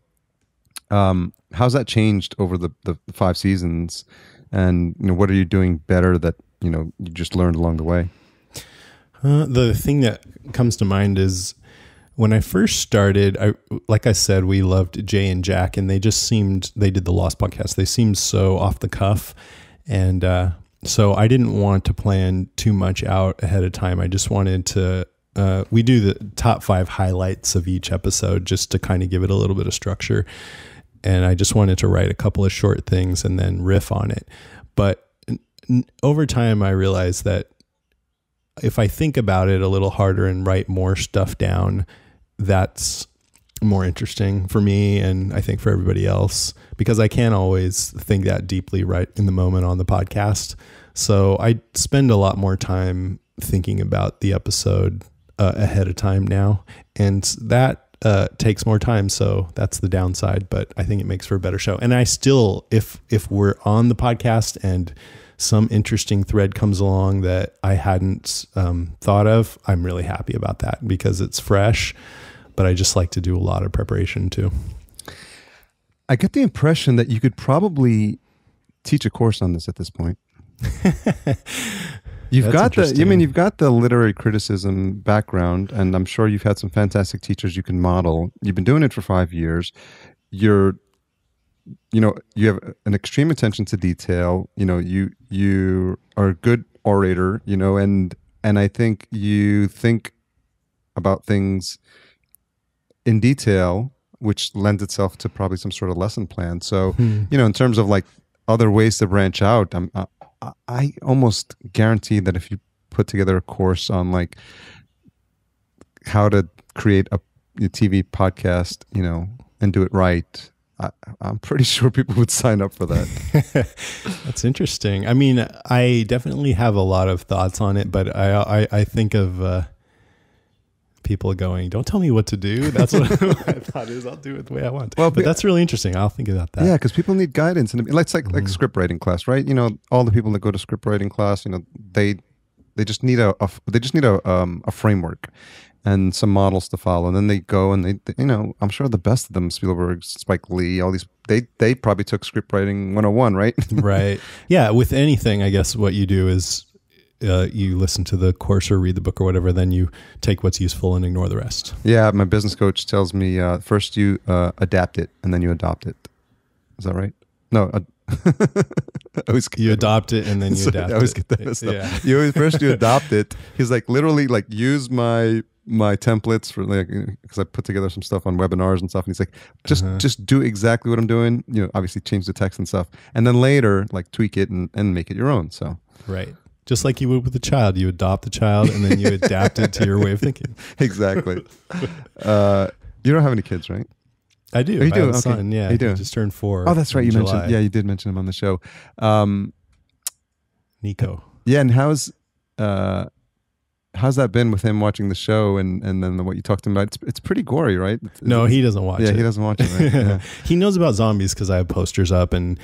How's that changed over the 5 seasons, and what are you doing better that you just learned along the way? The thing that comes to mind is when I first started, like I said, we loved Jay and Jack, and they did the Lost podcast. They seemed so off the cuff, and so I didn't want to plan too much out ahead of time. I just wanted to. We do the top 5 highlights of each episode just to kind of give it a little bit of structure. And I just wanted to write a couple of short things and then riff on it. But over time, I realized that if I think about it a little harder and write more stuff down, that's more interesting for me, and I think for everybody else, because I can't always think that deeply right in the moment on the podcast. So I spend a lot more time thinking about the episode ahead of time now, and that takes more time, so that's the downside, but I think it makes for a better show. And I still, if we're on the podcast and some interesting thread comes along that I hadn't thought of, I'm really happy about that, because it's fresh, but I just like to do a lot of preparation too. I get the impression that you could probably teach a course on this at this point. You've got the literary criticism background, and I'm sure you've had some fantastic teachers you can model. You've been doing it for 5 years. You have an extreme attention to detail. You are a good orator, and I think you think about things in detail, which lends itself to probably some sort of lesson plan. So, in terms of like other ways to branch out, I almost guarantee that if you put together a course on like how to create a TV podcast, and do it right, I'm pretty sure people would sign up for that. That's interesting. I mean, I definitely have a lot of thoughts on it, but I think of people going, don't tell me what to do. That's what my thought is. I'll do it the way I want. Well, but that's really interesting. I'll think about that. Yeah, because people need guidance, and it's like script writing class, right? All the people that go to script writing class, they just need a framework and some models to follow, and then they go and they I'm sure the best of them, Spielberg, Spike Lee, all these, they probably took script writing 101, right? Right. Yeah. With anything, I guess what you do is you listen to the course or read the book or whatever, then you take what's useful and ignore the rest. Yeah, my business coach tells me first you adapt it and then you adopt it. Is that right? No, You adopt it and then you adapt it. I always get that messed up. Yeah. You adopt it. He's like, literally, like, use my templates for, like, because I put together some stuff on webinars and stuff. And he's like, just do exactly what I'm doing. Obviously change the text and stuff, and then later, like, tweak it and make it your own. So right. Just like you would with a child, you adopt the child and then you adapt it to your way of thinking. Exactly. You don't have any kids, right? I do. Oh, you I do? have a Okay. son. Yeah. You do? He just turned 4. Oh, that's right. in You July. mentioned. Yeah, you did mention him on the show. Nico. Yeah, and how's that been with him watching the show and then what you talked to him about? It's pretty gory, right? No, he doesn't watch it. Yeah, he doesn't watch it. Right? Yeah. He knows about zombies because I have posters up and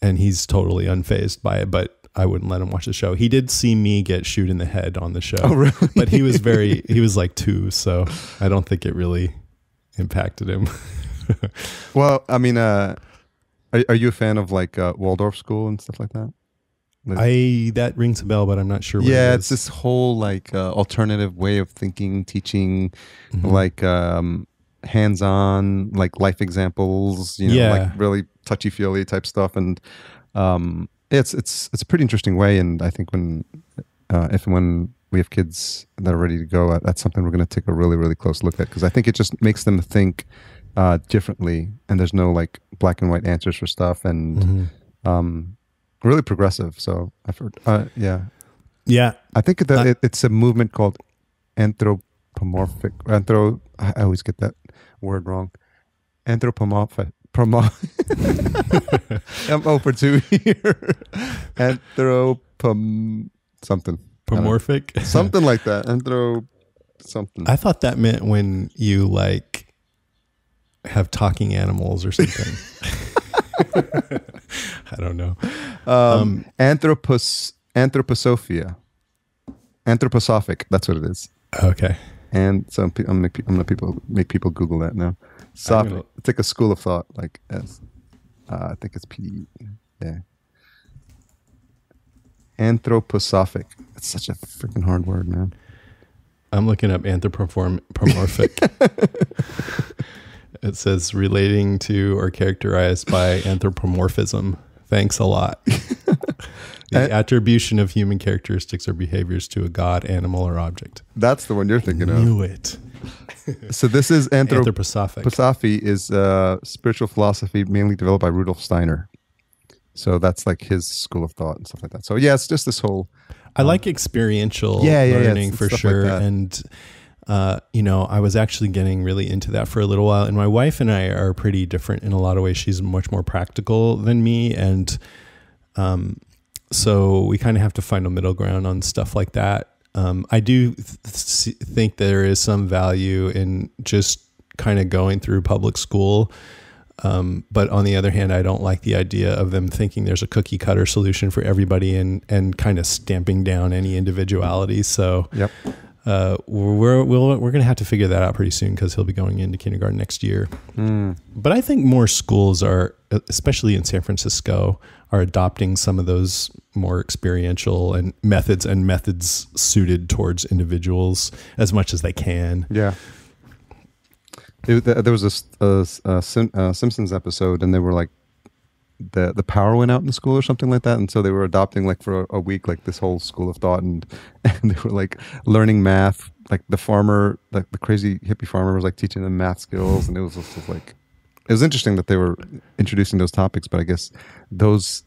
he's totally unfazed by it, but I wouldn't let him watch the show. He did see me get shoot in the head on the show. Oh, really? But he was like 2, so I don't think it really impacted him. Well, I mean, are you a fan of, like, Waldorf school and stuff like that? That rings a bell, but I'm not sure what it is. It's this whole, like, alternative way of thinking, teaching, like, hands-on, like, life examples, like really touchy-feely type stuff. And it's a pretty interesting way. And I think when we have kids that are ready to go, that's something we're going to take a really, really close look at, because I think it just makes them think differently, and there's no, like, black and white answers for stuff, and really progressive. So I've heard, yeah. I think that it's a movement called anthropomorphic. I always get that word wrong. Anthropomorphic. I'm 0 for 2 here. Something. Pomorphic? Something like that. Something. I thought that meant when you, like, have talking animals or something. I don't know. Anthroposophia. Anthroposophic. That's what it is. Okay. And so I'm gonna make people Google that now. It's like a school of thought, like I think it's P. Yeah. Anthroposophic. It's such a freaking hard word, man. I'm looking up anthropomorphic. It says relating to or characterized by anthropomorphism. Thanks a lot. The attribution of human characteristics or behaviors to a god, animal, or object. That's the one you're thinking of. Knew it. So this is Anthroposophic. Anthroposophy is spiritual philosophy mainly developed by Rudolf Steiner. So that's, like, his school of thought and stuff like that. So yeah, it's just this whole. I like experiential learning for sure. Like, and I was actually getting really into that for a little while. And my wife and I are pretty different in a lot of ways. She's much more practical than me, and so we kind of have to find a middle ground on stuff like that. I do think there is some value in just kind of going through public school. But on the other hand, I don't like the idea of them thinking there's a cookie cutter solution for everybody and kind of stamping down any individuality. So we're going to have to figure that out pretty soon, because he'll be going into kindergarten next year. But I think more schools are, especially in San Francisco, are adopting some of those more experiential and methods suited towards individuals as much as they can. Yeah. There was a Simpsons episode, and they were like, the power went out in the school or something like that, and so they were adopting, like, for a week, like, this whole school of thought, and they were, like, learning math. Like, the farmer, like the crazy hippie farmer, was, like, teaching them math skills, and it was just like, it was interesting that they were introducing those topics. But I guess the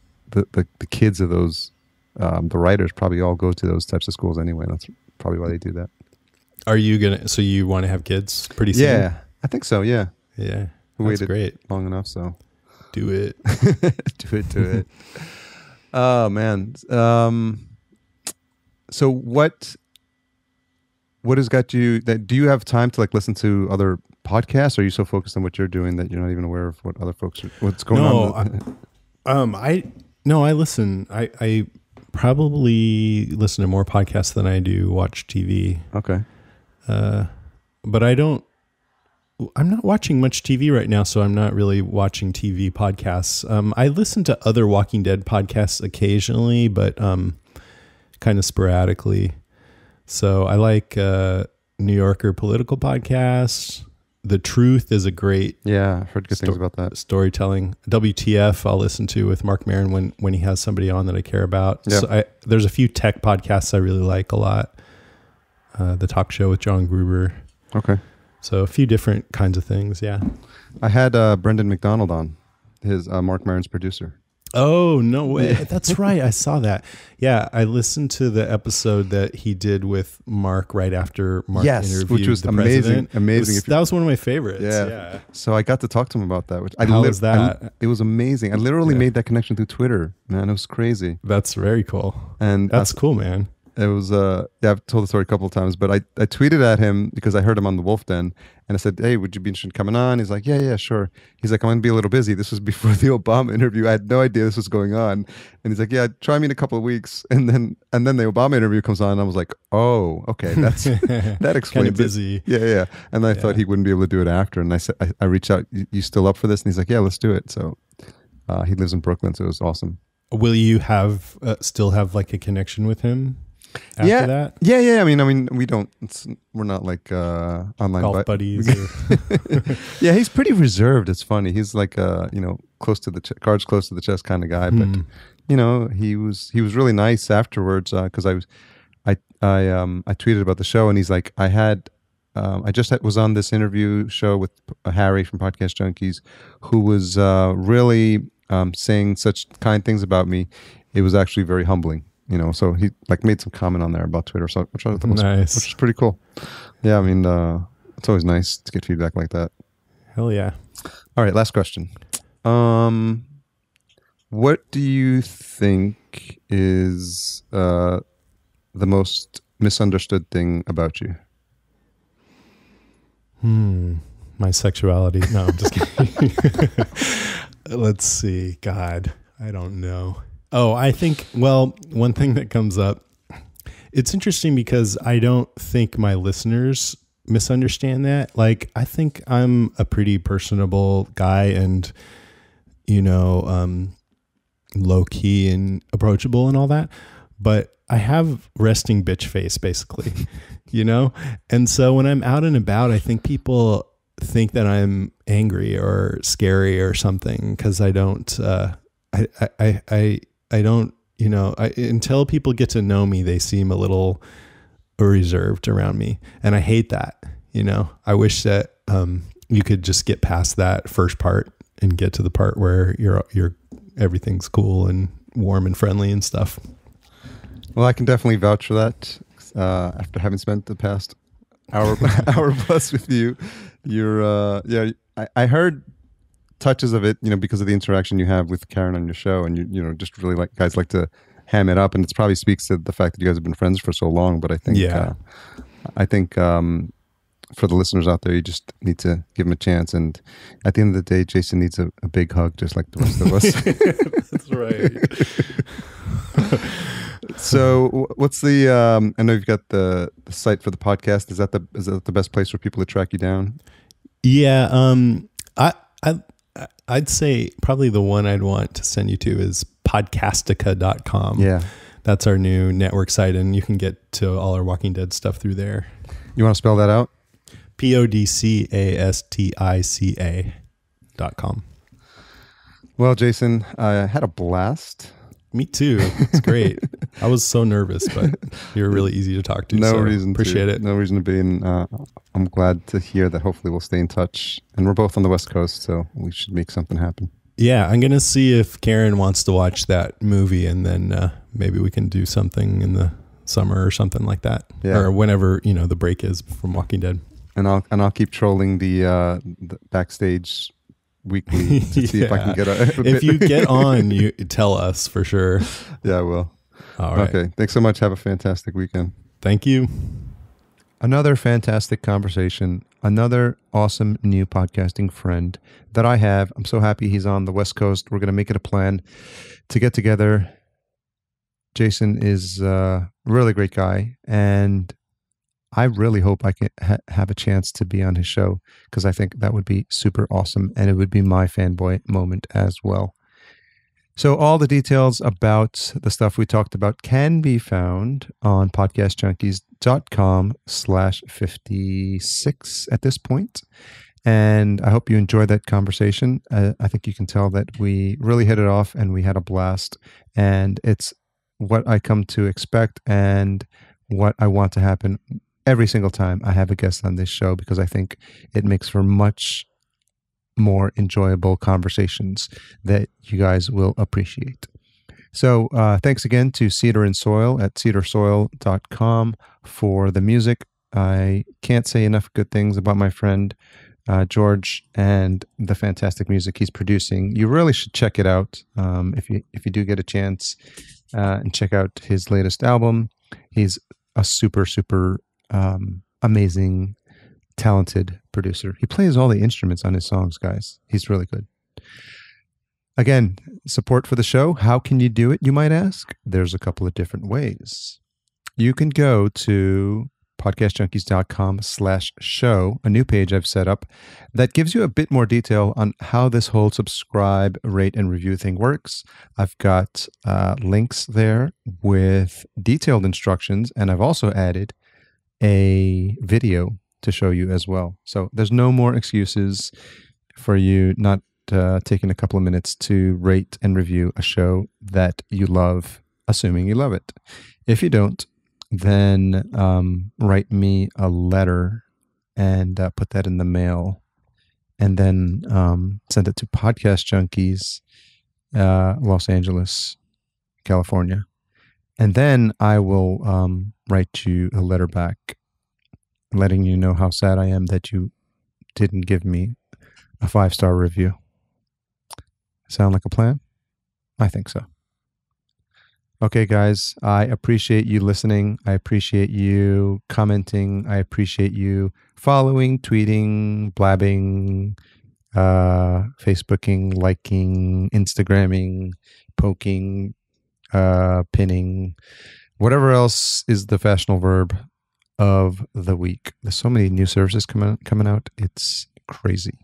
kids of those the writers probably all go to those types of schools anyway. That's probably why they do that. Are you so you want to have kids pretty soon? Yeah, I think so. Yeah. Yeah. We That's waited great. long enough, so do it. do it. Oh man. So what has got you? Do you have time to, like, listen to other podcasts? Or are you so focused on what you're doing that you're not even aware of what other folks what's going on? I listen. I probably listen to more podcasts than I do watch TV. Okay. But I'm not watching much TV right now, so I'm not really watching TV podcasts. I listen to other Walking Dead podcasts occasionally, but kind of sporadically. So I like New Yorker political podcasts, The Truth is a great I've heard good things about that. Storytelling. WTF I'll listen to with Mark Maron when he has somebody on that I care about. Yeah. So there's a few tech podcasts I really like a lot. The Talk Show with John Gruber. Okay. So a few different kinds of things. Yeah. I had Brendan McDonald on, his Mark Maron's producer. Oh, no way. That's right. I saw that. Yeah. I listened to the episode that he did with Mark right after Mark interviewed which was the amazing. president. That was one of my favorites. Yeah. So I got to talk to him about that. How was that? It was amazing. I literally made that connection through Twitter, man. It was crazy. That's very cool. And that's cool, man. It was, I've told the story a couple of times, but I tweeted at him because I heard him on the Wolf Den, and I said, hey, would you be interested in coming on? He's like, yeah, sure. He's like, I'm going to be a little busy. This was before the Obama interview. I had no idea this was going on. And he's like, yeah, try me in a couple of weeks. And then the Obama interview comes on, and I was like, oh, okay, that explains kind of busy. Yeah. And I thought he wouldn't be able to do it after. And I said, I reached out, you still up for this? And he's like, yeah, let's do it. So he lives in Brooklyn, so it was awesome. Will you have still have like a connection with him? After that? Yeah. I mean, we're not like online golf buddies. Yeah, he's pretty reserved. It's funny. He's like close to the cards close to the chest kind of guy. But he was really nice afterwards because I tweeted about the show, and he's like, I just was on this interview show with Harry from Podcast Junkies, who was really saying such kind things about me. It was actually very humbling. So he like made some comment on there about Twitter, so which I thought was nice, which is pretty cool. Yeah, I mean, it's always nice to get feedback like that. Hell yeah! All right, last question. What do you think is the most misunderstood thing about you? My sexuality. No, I'm just kidding. Let's see. God, I don't know. Oh, I think, one thing that comes up, it's interesting because I don't think my listeners misunderstand that. Like, I think I'm a pretty personable guy and, low key and approachable and all that. But I have resting bitch face, basically, And so when I'm out and about, I think people think that I'm angry or scary or something because I don't, I don't, until people get to know me, they seem a little reserved around me. And I hate that, I wish that you could just get past that first part and get to the part where you're everything's cool and warm and friendly and stuff. Well, I can definitely vouch for that. After having spent the past hour plus with you, I heard touches of it, because of the interaction you have with Karen on your show, and you just really guys like to ham it up, and it probably speaks to the fact that you guys have been friends for so long. But I think, for the listeners out there, you just need to give them a chance. And at the end of the day, Jason needs a big hug, just like the rest of us. That's right. So, what's the? I know you've got the site for the podcast. Is that the best place for people to track you down? Yeah. I'd say probably the one I'd want to send you to is podcastica.com. Yeah. That's our new network site, and you can get to all our Walking Dead stuff through there. You want to spell that out? podcastica.com. Well, Jason, I had a blast. Me too. It's great. I was so nervous, but you're really easy to talk to. No reason appreciate it. No reason to be. And I'm glad to hear that hopefully we'll stay in touch. And we're both on the West Coast, so we should make something happen. Yeah, I'm going to see if Karen wants to watch that movie, and then maybe we can do something in the summer or something like that. Yeah. Or whenever, the break is from Walking Dead. And I'll keep trolling the backstage weekly to see if I can get if you get on, you tell us for sure. Yeah, I will. All right. Okay. Thanks so much. Have a fantastic weekend. Thank you. Another fantastic conversation. Another awesome new podcasting friend that I have. I'm so happy he's on the West Coast. We're going to make it a plan to get together. Jason is a really great guy, and I really hope I can have a chance to be on his show, because I think that would be super awesome, and it would be my fanboy moment as well. So all the details about the stuff we talked about can be found on podcastjunkies.com/56 at this point. And I hope you enjoyed that conversation. I think you can tell that we really hit it off and we had a blast. And it's what I come to expect and what I want to happen every single time I have a guest on this show, because I think it makes for much more enjoyable conversations that you guys will appreciate. So thanks again to Cedar and Soil at cedarsoil.com for the music. I can't say enough good things about my friend George and the fantastic music he's producing. You really should check it out if you do get a chance, and check out his latest album. He's a super amazing, talented producer. He plays all the instruments on his songs, guys. He's really good. Again, support for the show. How can you do it, you might ask? There's a couple of different ways. You can go to podcastjunkies.com/show, a new page I've set up that gives you a bit more detail on how this whole subscribe, rate, and review thing works. I've got links there with detailed instructions, and I've also added a video to show you as well. So there's no more excuses for you not taking a couple of minutes to rate and review a show that you love, assuming you love it. If you don't, then write me a letter and put that in the mail, and then send it to Podcast Junkies, Los Angeles, California. And then I will write you a letter back letting you know how sad I am that you didn't give me a 5-star review. Sound like a plan? I think so. Okay, guys, I appreciate you listening. I appreciate you commenting. I appreciate you following, tweeting, blabbing, Facebooking, liking, Instagramming, poking, pinning, whatever else is the fashionable verb of the week. There's so many new services coming out. It's crazy.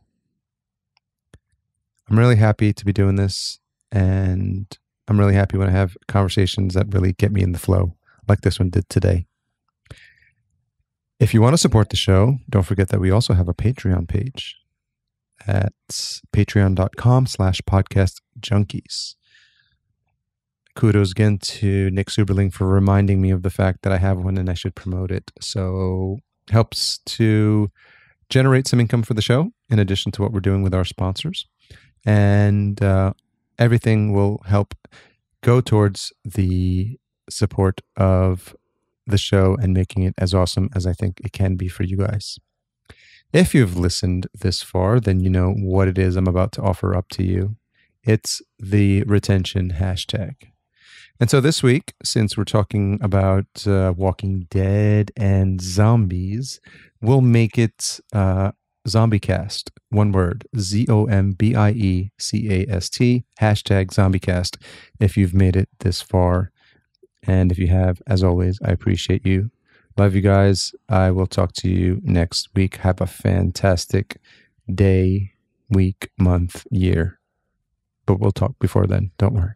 I'm really happy to be doing this, and I'm really happy when I have conversations that really get me in the flow, like this one did today. If you want to support the show, don't forget that we also have a Patreon page at patreon.com/podcastjunkies. Kudos again to Nick Suberling for reminding me of the fact that I have one and I should promote it. So helps to generate some income for the show in addition to what we're doing with our sponsors. And everything will help go towards the support of the show and making it as awesome as I think it can be for you guys. If you've listened this far, then you know what it is I'm about to offer up to you. It's the retention hashtag. And so this week, since we're talking about Walking Dead and zombies, we'll make it ZombieCast, one word, ZOMBIECAST, hashtag ZombieCast, if you've made it this far. And if you have, as always, I appreciate you. Love you guys. I will talk to you next week. Have a fantastic day, week, month, year. But we'll talk before then. Don't worry.